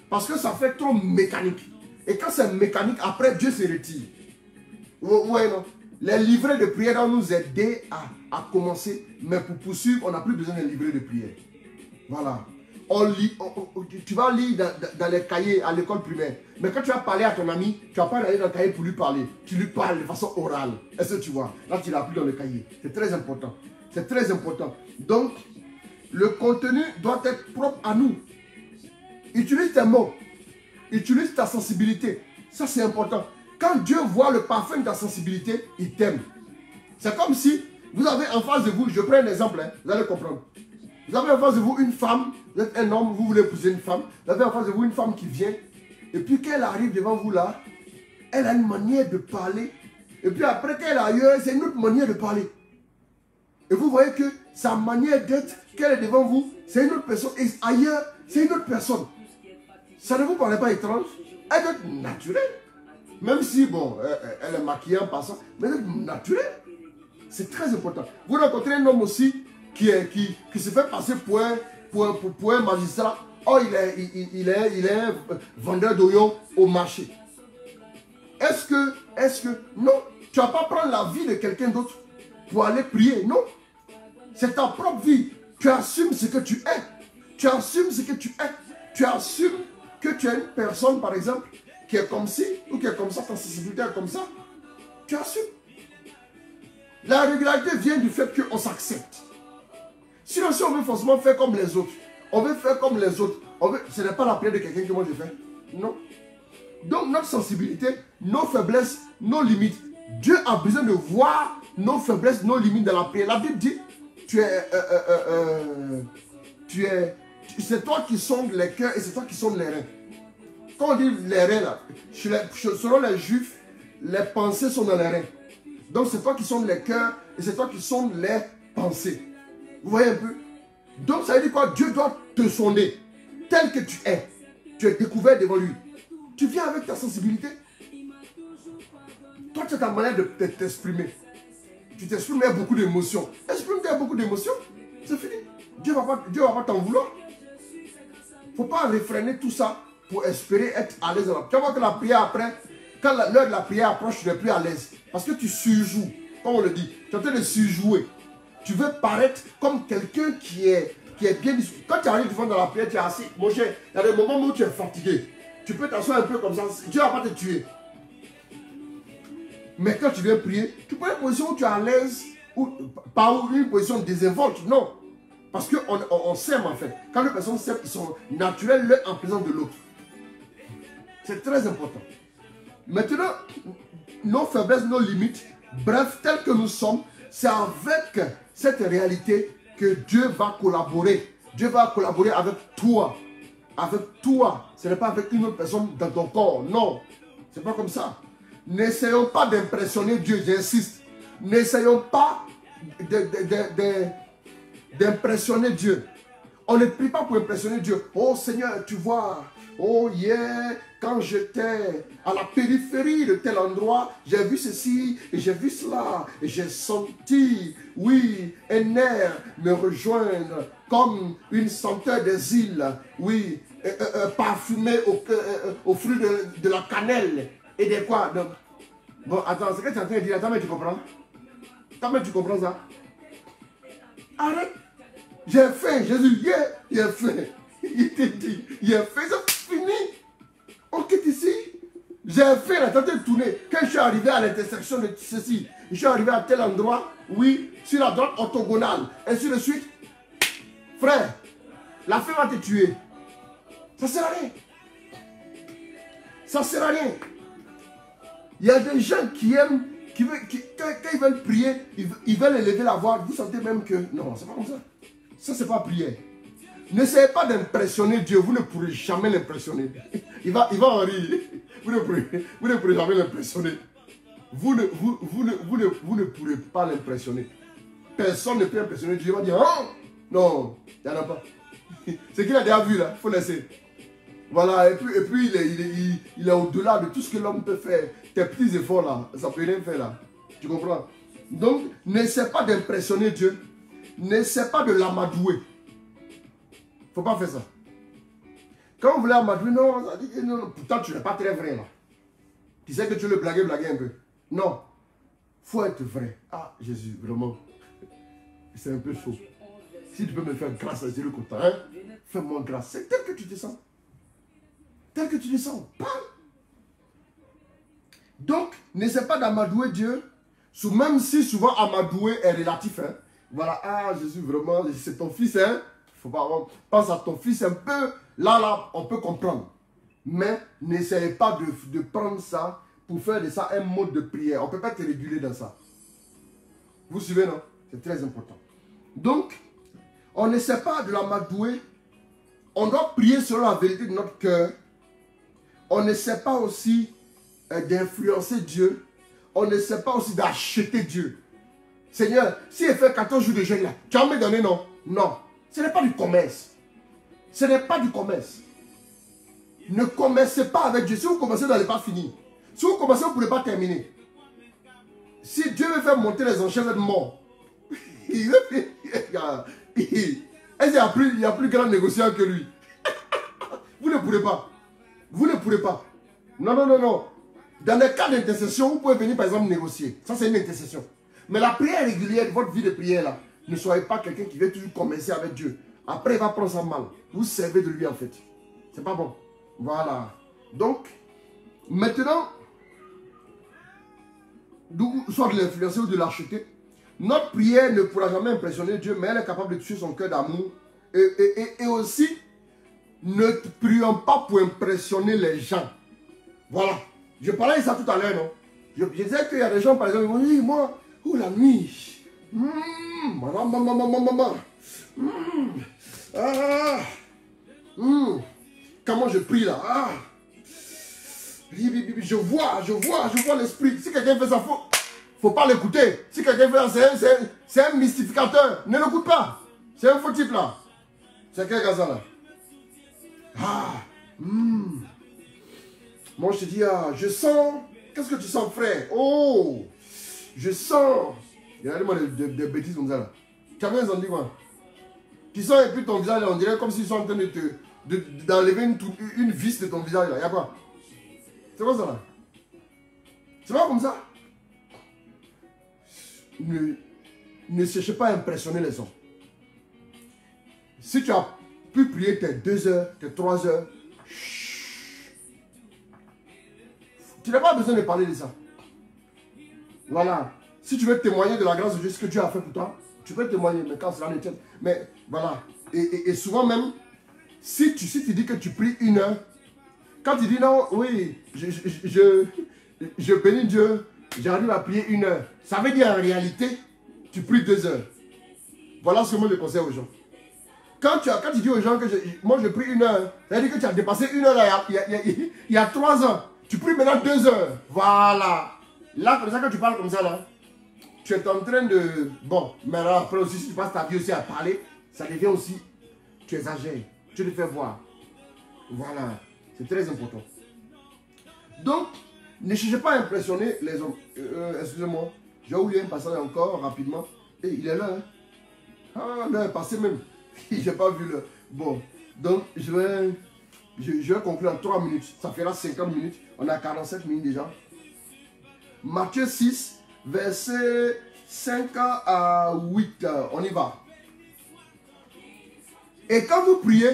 Parce que ça fait trop mécanique. Et quand c'est mécanique, après Dieu se retire. Ouais, non? Les livrets de prière doivent nous aider à commencer. Mais pour poursuivre, on n'a plus besoin d'un livret de prière. Voilà. tu vas lire dans les cahiers à l'école primaire. Mais quand tu vas parler à ton ami, tu vas pas aller dans le cahier pour lui parler. Tu lui parles de façon orale. Est-ce que tu vois? Là, tu l'as appris dans le cahier. C'est très important. C'est très important. Donc, le contenu doit être propre à nous. Utilise tes mots. Utilise ta sensibilité. Ça, c'est important. Quand Dieu voit le parfum de ta sensibilité, il t'aime. C'est comme si vous avez en face de vous, je prends un exemple, hein, vous allez comprendre. Vous avez en face de vous une femme, vous êtes un homme, vous voulez épouser une femme. Vous avez en face de vous une femme qui vient. Et puis quand elle arrive devant vous là, elle a une manière de parler. Et puis après qu'elle est ailleurs, c'est une autre manière de parler. Et vous voyez que sa manière d'être, qu'elle est devant vous, c'est une autre personne. Et ailleurs, c'est une autre personne. Ça ne vous paraît pas étrange? Elle est naturelle. Même si, bon, elle est maquillée en passant, mais elle est naturelle. C'est très important. Vous rencontrez un homme aussi qui se fait passer pour un magistrat. Oh, il est vendeur d'oignons au marché. Est-ce que, non, tu ne vas pas prendre la vie de quelqu'un d'autre pour aller prier, non. C'est ta propre vie. Tu assumes ce que tu es. Tu assumes ce que tu es. Tu assumes que tu es une personne, par exemple, qui est comme ci, ou qui est comme ça, ta sensibilité est comme ça. Tu assumes. La régularité vient du fait qu'on s'accepte. Sinon, si on veut forcément faire comme les autres, on veut faire comme les autres, ce n'est pas la prière de quelqu'un que moi je fais. Non. Donc notre sensibilité, nos faiblesses, nos limites, Dieu a besoin de voir nos faiblesses, nos limites dans la prière. La Bible dit, c'est toi qui sondes les cœurs et c'est toi qui sondes les reins. Quand on dit les reins, là, selon les Juifs, les pensées sont dans les reins. Donc c'est toi qui sondes les cœurs et c'est toi qui sondes les pensées. Vous voyez un peu? Donc ça veut dire quoi? Dieu doit te sonder tel que tu es. Tu es découvert devant lui. Tu viens avec ta sensibilité. Toi, tu as ta manière de t'exprimer. Tu t'exprimes avec beaucoup d'émotions. Exprime-toi avec beaucoup d'émotions. C'est fini. Dieu ne va pas t'en vouloir. Il ne faut pas réfréner tout ça pour espérer être à l'aise. Tu vas voir que la prière après, quand l'heure de la prière approche, tu n'es plus à l'aise. Parce que tu surjoues. Comme on le dit, tu es en train de surjouer. Tu veux paraître comme quelqu'un qui est bien disposé. Quand tu arrives devant dans la prière, tu es assis. Mon cher, il y a des moments où tu es fatigué. Tu peux t'asseoir un peu comme ça. Dieu ne va pas te tuer. Mais quand tu viens prier, tu prends une position où tu es à l'aise, ou pas une position désinvolte. Non. Parce qu'on s'aime en fait. Quand les personnes s'aiment, ils sont naturels l'un en présence de l'autre. C'est très important. Maintenant, nos faiblesses, nos limites, bref, telles que nous sommes, c'est avec cette réalité que Dieu va collaborer. Dieu va collaborer avec toi. Avec toi. Ce n'est pas avec une autre personne dans ton corps. Non. Ce n'est pas comme ça. N'essayons pas d'impressionner Dieu, j'insiste. N'essayons pas d'impressionner Dieu. On ne prie pas pour impressionner Dieu. Oh Seigneur, tu vois, oh yeah, quand j'étais à la périphérie de tel endroit, j'ai vu ceci et j'ai vu cela. Et j'ai senti, oui, un air me rejoindre comme une senteur des îles, oui, parfumée au fruit de la cannelle. Et de quoi? Donc, bon, attends, ce que tu es en train de dire, attends, mais tu comprends? Attends, mais tu comprends ça? Arrête! J'ai faim, Jésus, yeah, il a faim. Il te dit, il a faim, c'est fini. On quitte ici. J'ai faim, la tête est tournée. Quand je suis arrivé à l'intersection de ceci, je suis arrivé à tel endroit, oui, sur la droite orthogonale, ainsi de suite. Frère, la faim va te tuer. Ça ne sert à rien. Ça ne sert à rien. Il y a des gens qui aiment, quand ils veulent prier, ils veulent élever la voix. Vous sentez même que, non, c'est pas comme ça. Ça, c'est pas prière. N'essayez pas d'impressionner Dieu. Vous ne pourrez jamais l'impressionner. Il va en rire. Vous ne pourrez jamais l'impressionner. Vous ne pourrez pas l'impressionner. Personne ne peut impressionner Dieu. Il va dire, oh, non, il n'y en a pas. C'est qu'il a déjà vu là, il faut laisser. Voilà, et puis il est au-delà de tout ce que l'homme peut faire. Tes petits efforts là, ça ne peut rien faire là. Tu comprends? Donc, n'essaie pas d'impressionner Dieu. N'essaie pas de l'amadouer. Il ne faut pas faire ça. Quand vous voulez amadouer, non, ça dit que non, pourtant tu n'es pas très vrai là. Tu sais que tu veux le blaguer un peu. Non. Il faut être vrai. Ah, Jésus, vraiment. C'est un peu chaud. Si tu peux me faire grâce à Dieu le content, hein? fais-moi grâce. C'est tel que tu te sens. Tel que tu te sens. Parle. Donc, n'essaie pas d'amadouer Dieu. Même si souvent amadouer est relatif. Hein. Voilà, ah Jésus, vraiment, c'est ton fils. Hein. Faut pas avoir, pense à ton fils un peu. Là, on peut comprendre. Mais n'essayez pas de prendre ça pour faire de ça un mode de prière. On ne peut pas te réguler dans ça. Vous suivez, non? C'est très important. Donc, on n'essaie pas de l'amadouer. On doit prier selon la vérité de notre cœur. On n'essaie pas aussi d'influencer Dieu. On n'essaie pas aussi d'acheter Dieu. Seigneur, si il fait 14 jours de jeûne là, tu vas me donner, non? Non. Ce n'est pas du commerce. Ce n'est pas du commerce. Ne commercez pas avec Dieu. Si vous commencez, vous n'allez pas finir. Si vous commencez, vous ne pourrez pas terminer. Si Dieu veut faire monter les enchères, vous êtes mort. Il y a plus grand négociant que lui. Vous ne pourrez pas. Vous ne pourrez pas. Non, non, non, non. Dans les cas d'intercession, vous pouvez venir par exemple négocier. Ça, c'est une intercession. Mais la prière régulière, votre vie de prière là, ne soyez pas quelqu'un qui veut toujours commercer avec Dieu. Après, il va prendre ça mal. Vous servez de lui en fait. C'est pas bon. Voilà. Donc, maintenant, soit de l'influencer ou de l'acheter, notre prière ne pourra jamais impressionner Dieu, mais elle est capable de toucher son cœur d'amour. Et aussi, ne prions pas pour impressionner les gens. Voilà. Je parlais de ça tout à l'heure, non? Je disais qu'il y a des gens, par exemple, ils vont dire, moi, la nuit, comment je prie là? Je vois l'esprit. Si quelqu'un fait ça, faut pas l'écouter. Si quelqu'un fait ça, c'est un mystificateur. Ne l'écoute pas. C'est un faux type là. C'est quel gars ça là? Moi je te dis, je sens. Qu'est-ce que tu sens, frère? Oh, je sens. Regardez-moi des bêtises comme ça là. Tu as vu, ils ont dit quoi? Tu sens et puis ton visage, on dirait comme s'ils sont en train d'enlever une vis de ton visage là. Il y a quoi? C'est quoi ça là? C'est pas comme ça? Ne cherchez pas à impressionner les hommes. Si tu as pu prier tes 2 heures, tes 3 heures, tu n'as pas besoin de parler de ça. Voilà. Si tu veux témoigner de la grâce de Dieu, ce que Dieu a fait pour toi, tu peux témoigner, mais quand cela ne tient. Mais voilà. Et souvent même, si tu dis que tu pries 1 heure, quand tu dis non, oui, je bénis Dieu, j'arrive à prier 1 heure. Ça veut dire en réalité, tu pries 2 heures. Voilà ce que moi je conseille aux gens. Quand tu dis aux gens que moi je prie 1 heure, ça veut dire que tu as dépassé 1 heure là, il y a 3 ans. Tu pries maintenant 2 heures. Voilà. Là, comme ça, quand tu parles comme ça, là, tu es en train de... Bon, mais là, après aussi, si tu passes ta vie aussi à parler, ça devient aussi... Tu exagères. Tu le fais voir. Voilà. C'est très important. Donc, ne cherchez pas à impressionner les hommes. Excusez-moi. J'ai oublié un passage encore, rapidement. Et il est là. Hein? Ah, là, il est passé même. Je n'ai pas vu le... Bon. Donc, je vais conclure en 3 minutes. Ça fera 50 minutes. On a 47 minutes déjà. Matthieu 6, verset 5 à 8. On y va. Et quand vous priez,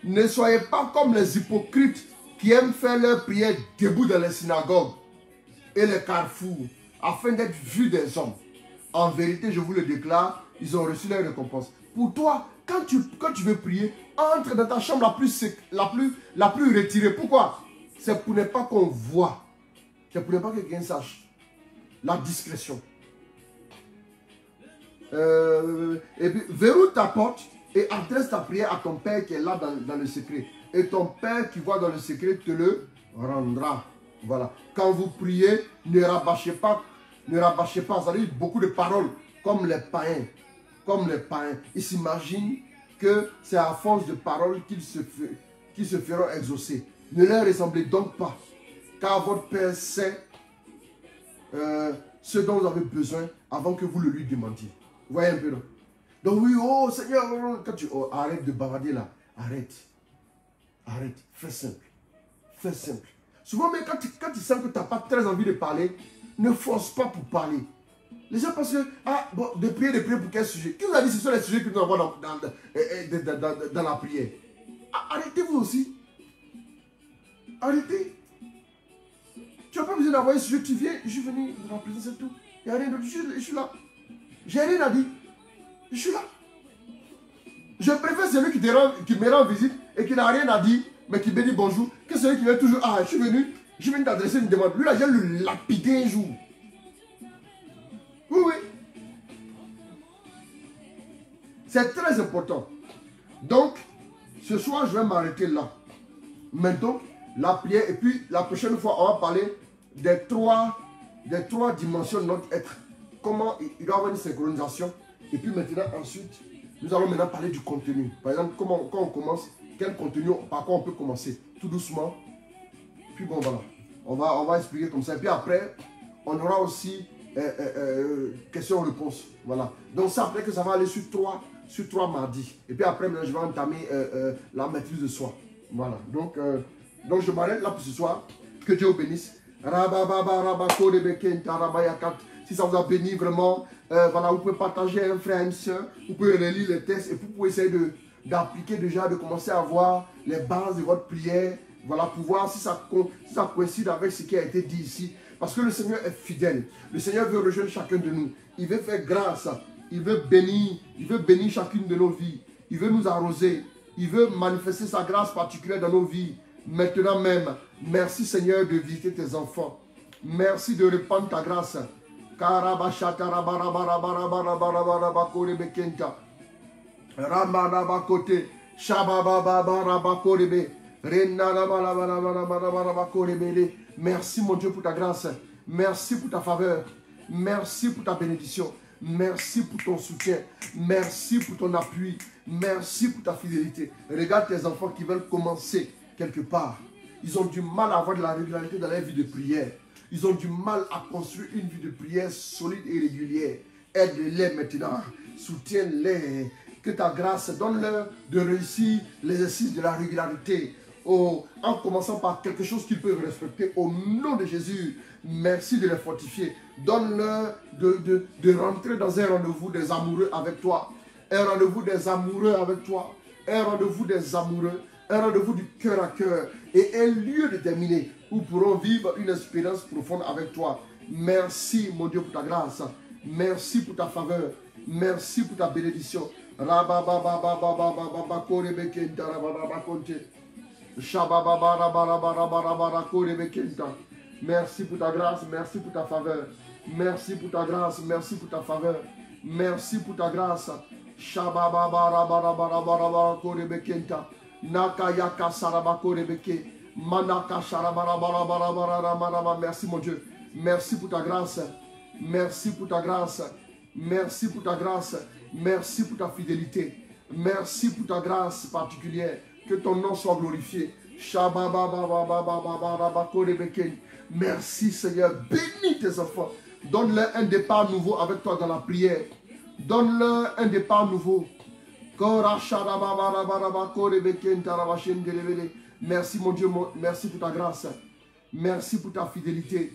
ne soyez pas comme les hypocrites qui aiment faire leur prière debout dans les synagogues et les carrefours, afin d'être vus des hommes. En vérité, je vous le déclare, ils ont reçu leur récompense. Pour toi, quand tu veux prier, entre dans ta chambre la plus retirée. Pourquoi? C'est pour ne pas qu'on voit. C'est pour ne pas que quelqu'un sache. La discrétion. Et puis, verrouille ta porte et adresse ta prière à ton Père qui est là dans le secret. Et ton Père qui voit dans le secret te le rendra. Voilà. Quand vous priez, ne rabâchez pas. Ne rabâchez pas. Ça dit beaucoup de paroles comme les païens. Comme les païens. Ils s'imaginent que c'est à force de paroles qu'ils se feront exaucer. Ne leur ressemblez donc pas. Car votre Père sait ce dont vous avez besoin avant que vous le lui demandiez. Vous voyez un peu, non? Donc oui, oh Seigneur, quand arrête de bavarder là. Arrête. Arrête. Fais simple. Fais simple. Souvent, mais quand tu sens que tu n'as pas très envie de parler, ne force pas pour parler. Les gens pensent que, de prier pour quel sujet? Qui vous a dit que ce sont les sujets que nous avons dans la prière? Arrêtez vous aussi. Arrêtez. Tu n'as pas besoin d'envoyer ce jeu, tu viens, je suis venu dans la présence et tout. Il n'y a rien d'autre, je suis là. J'ai rien à dire. Je suis là. Je préfère celui qui me rend visite et qui n'a rien à dire, mais qui me dit bonjour, que celui qui vient toujours, ah, je suis venu t'adresser une demande. Lui là, j'ai le lapider un jour. Oui, oui. C'est très important. Donc, ce soir, je vais m'arrêter là. Maintenant, la prière, et puis la prochaine fois, on va parler des trois dimensions de notre être. Comment il doit y avoir une synchronisation. Et puis maintenant, ensuite, nous allons maintenant parler du contenu. Par exemple, quand on commence, quel contenu, par quoi on peut commencer. Tout doucement. Puis bon, voilà. On va expliquer comme ça. Et puis après, on aura aussi questions-réponses. Voilà. Donc ça, après que ça va aller sur trois mardis. Et puis après, je vais entamer la maîtrise de soi. Voilà. Donc je m'arrête là pour ce soir. Que Dieu vous bénisse. Si ça vous a béni vraiment, voilà, vous pouvez partager un frère, une soeur, vous pouvez relire les textes et vous pouvez essayer d'appliquer déjà, de commencer à voir les bases de votre prière. Voilà, pour voir si ça coïncide avec ce qui a été dit ici. Parce que le Seigneur est fidèle. Le Seigneur veut rejoindre chacun de nous. Il veut faire grâce. Il veut bénir chacune de nos vies. Il veut nous arroser. Il veut manifester sa grâce particulière dans nos vies. Maintenant même, merci Seigneur de visiter tes enfants. Merci de répandre ta grâce. Merci mon Dieu pour ta grâce. Merci pour ta faveur. Merci pour ta bénédiction. Merci pour ton soutien. Merci pour ton appui. Merci pour ta fidélité. Regarde tes enfants qui veulent commencer quelque part. Ils ont du mal à avoir de la régularité dans leur vie de prière. Ils ont du mal à construire une vie de prière solide et régulière. Aide-les maintenant. Soutiens-les. Que ta grâce donne-leur de réussir l'exercice de la régularité. Oh, en commençant par quelque chose qu'ils peuvent respecter au nom de Jésus. Merci de les fortifier. Donne-leur de rentrer dans un rendez-vous des amoureux avec toi. Un rendez-vous des amoureux avec toi. Un rendez-vous des amoureux. Un rendez-vous du cœur à cœur. Et un lieu déterminé où pourront vivre une expérience profonde avec toi. Merci mon Dieu pour ta grâce. Merci pour ta faveur. Merci pour ta bénédiction. Merci pour ta grâce, merci pour ta faveur. Merci pour ta grâce, merci pour ta faveur. Merci pour ta grâce. Merci mon Dieu. Merci pour ta grâce. Merci pour ta grâce. Merci pour ta grâce. Merci pour ta fidélité. Merci pour ta grâce particulière. Que ton nom soit glorifié. Merci Seigneur. Bénis tes enfants. Donne-leur un départ nouveau avec toi dans la prière. Donne-leur un départ nouveau. Merci mon Dieu. Merci pour ta grâce. Merci pour ta fidélité.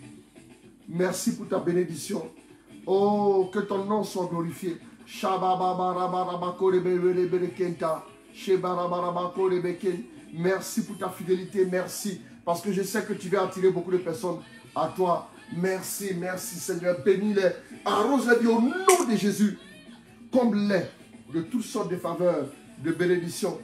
Merci pour ta bénédiction. Oh, que ton nom soit glorifié. Merci pour ta fidélité, merci. Parce que je sais que tu vas attirer beaucoup de personnes à toi. Merci, merci Seigneur. Bénis-les. Arrose-les au nom de Jésus. Comble-les de toutes sortes de faveurs, de bénédictions.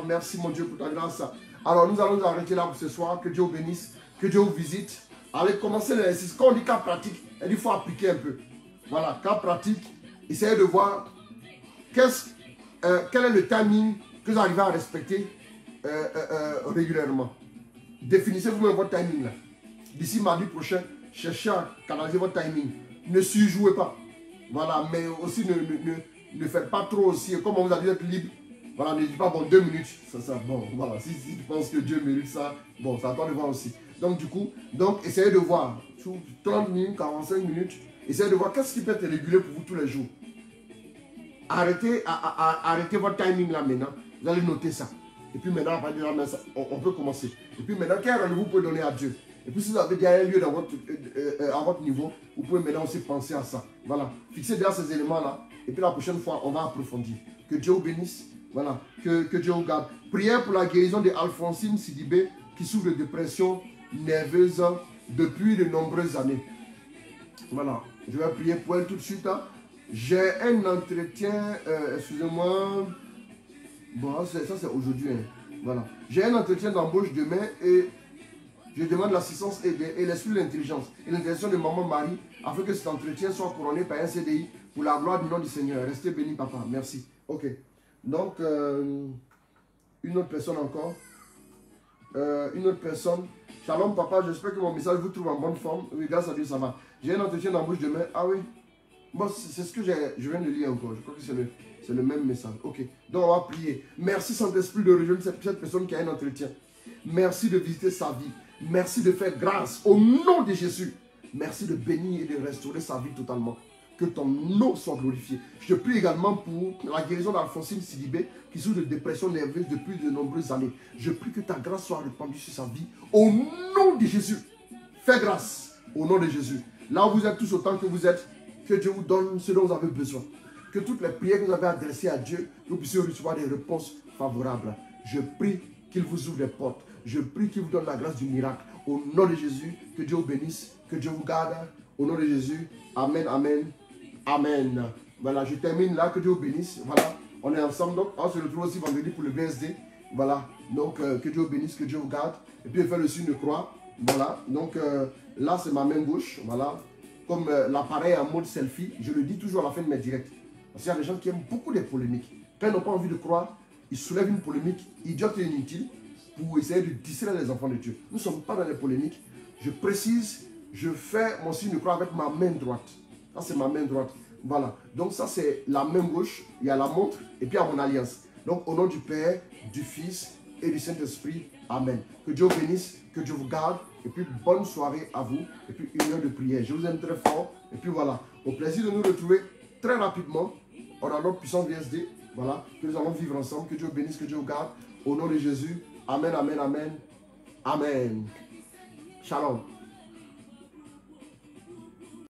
Merci mon Dieu pour ta grâce. Alors nous allons nous arrêter là pour ce soir. Que Dieu vous bénisse. Que Dieu vous visite. Allez, commencez l'exercice. Quand on dit cas pratique, il faut appliquer un peu. Voilà, cas pratique. Essayez de voir quel est le timing que vous arrivez à respecter régulièrement. Définissez vous-même votre timing là. D'ici mardi prochain, cherchez à canaliser votre timing. Ne surjouez pas. Voilà, mais aussi ne faites pas trop aussi. Comme on vous a dit d'être libre, voilà, ne dites pas bon 2 minutes. Ça, bon, voilà. Si tu penses que Dieu mérite ça, bon, ça attend de voir aussi. Donc du coup, essayez de voir. Sur 30 minutes, 45 minutes, essayez de voir qu'est-ce qui peut être régulé pour vous tous les jours. Arrêtez votre timing là maintenant. Vous allez noter ça. Et puis maintenant, on peut commencer. Et puis maintenant, quel rendez-vous vous pouvez donner à Dieu? Et puis si vous avez déjà un lieu à votre niveau, vous pouvez maintenant aussi penser à ça. Voilà. Fixez déjà ces éléments-là. Et puis la prochaine fois, on va approfondir. Que Dieu vous bénisse. Voilà, que Dieu vous garde. Prière pour la guérison de Alphonsine Sidibé qui souffre de dépression nerveuse depuis de nombreuses années. Voilà, je vais prier pour elle tout de suite. Hein. J'ai un entretien, excusez-moi, bon, ça c'est aujourd'hui. Hein. Voilà, j'ai un entretien d'embauche demain et je demande l'assistance et l'esprit de l'intelligence et l'intervention de maman Marie afin que cet entretien soit couronné par un CDI pour la gloire du nom du Seigneur. Restez bénis, papa. Merci. Ok. Donc, une autre personne encore. Une autre personne. Shalom, papa. J'espère que mon message vous trouve en bonne forme. Oui, grâce à Dieu, ça va. J'ai un entretien d'embauche demain. Ah oui. Bon, c'est ce que je viens de lire encore. Je crois que c'est le même message. Ok. Donc, on va prier. Merci, Saint-Esprit, de rejoindre cette personne qui a un entretien. Merci de visiter sa vie. Merci de faire grâce au nom de Jésus. Merci de bénir et de restaurer sa vie totalement. Que ton nom soit glorifié. Je prie également pour la guérison d'Alphonsine Sidibé qui souffre de dépression nerveuse depuis de nombreuses années. Je prie que ta grâce soit répandue sur sa vie. Au nom de Jésus. Fais grâce au nom de Jésus. Là où vous êtes tous autant que vous êtes, que Dieu vous donne ce dont vous avez besoin. Que toutes les prières que vous avez adressées à Dieu, vous puissiez recevoir des réponses favorables. Je prie qu'il vous ouvre les portes. Je prie qu'il vous donne la grâce du miracle. Au nom de Jésus, que Dieu vous bénisse, que Dieu vous garde. Au nom de Jésus, amen, amen, amen. Voilà, je termine là, que Dieu vous bénisse. Voilà, on est ensemble. Donc, on se retrouve aussi vendredi pour le BSD. Voilà, donc que Dieu vous bénisse, que Dieu vous garde. Et puis, faire le signe de croix. Voilà, donc là, c'est ma main gauche. Voilà, comme l'appareil en mode selfie, je le dis toujours à la fin de mes directs. Parce qu'il y a des gens qui aiment beaucoup les polémiques. Quand ils n'ont pas envie de croire, ils soulèvent une polémique idiote et inutile pour essayer de distraire les enfants de Dieu. Nous ne sommes pas dans les polémiques. Je précise, je fais mon signe de croix avec ma main droite. Ça, c'est ma main droite. Voilà. Donc, ça, c'est la main gauche. Il y a la montre et puis il y a mon alliance. Donc, au nom du Père, du Fils et du Saint-Esprit. Amen. Que Dieu vous bénisse, que Dieu vous garde. Et puis, bonne soirée à vous. Et puis, une heure de prière. Je vous aime très fort. Et puis, voilà. Au plaisir de nous retrouver très rapidement. On a notre puissance VSD. Voilà. Que nous allons vivre ensemble. Que Dieu vous bénisse, que Dieu vous garde. Au nom de Jésus. Amen, amen, amen. Amen. Shalom.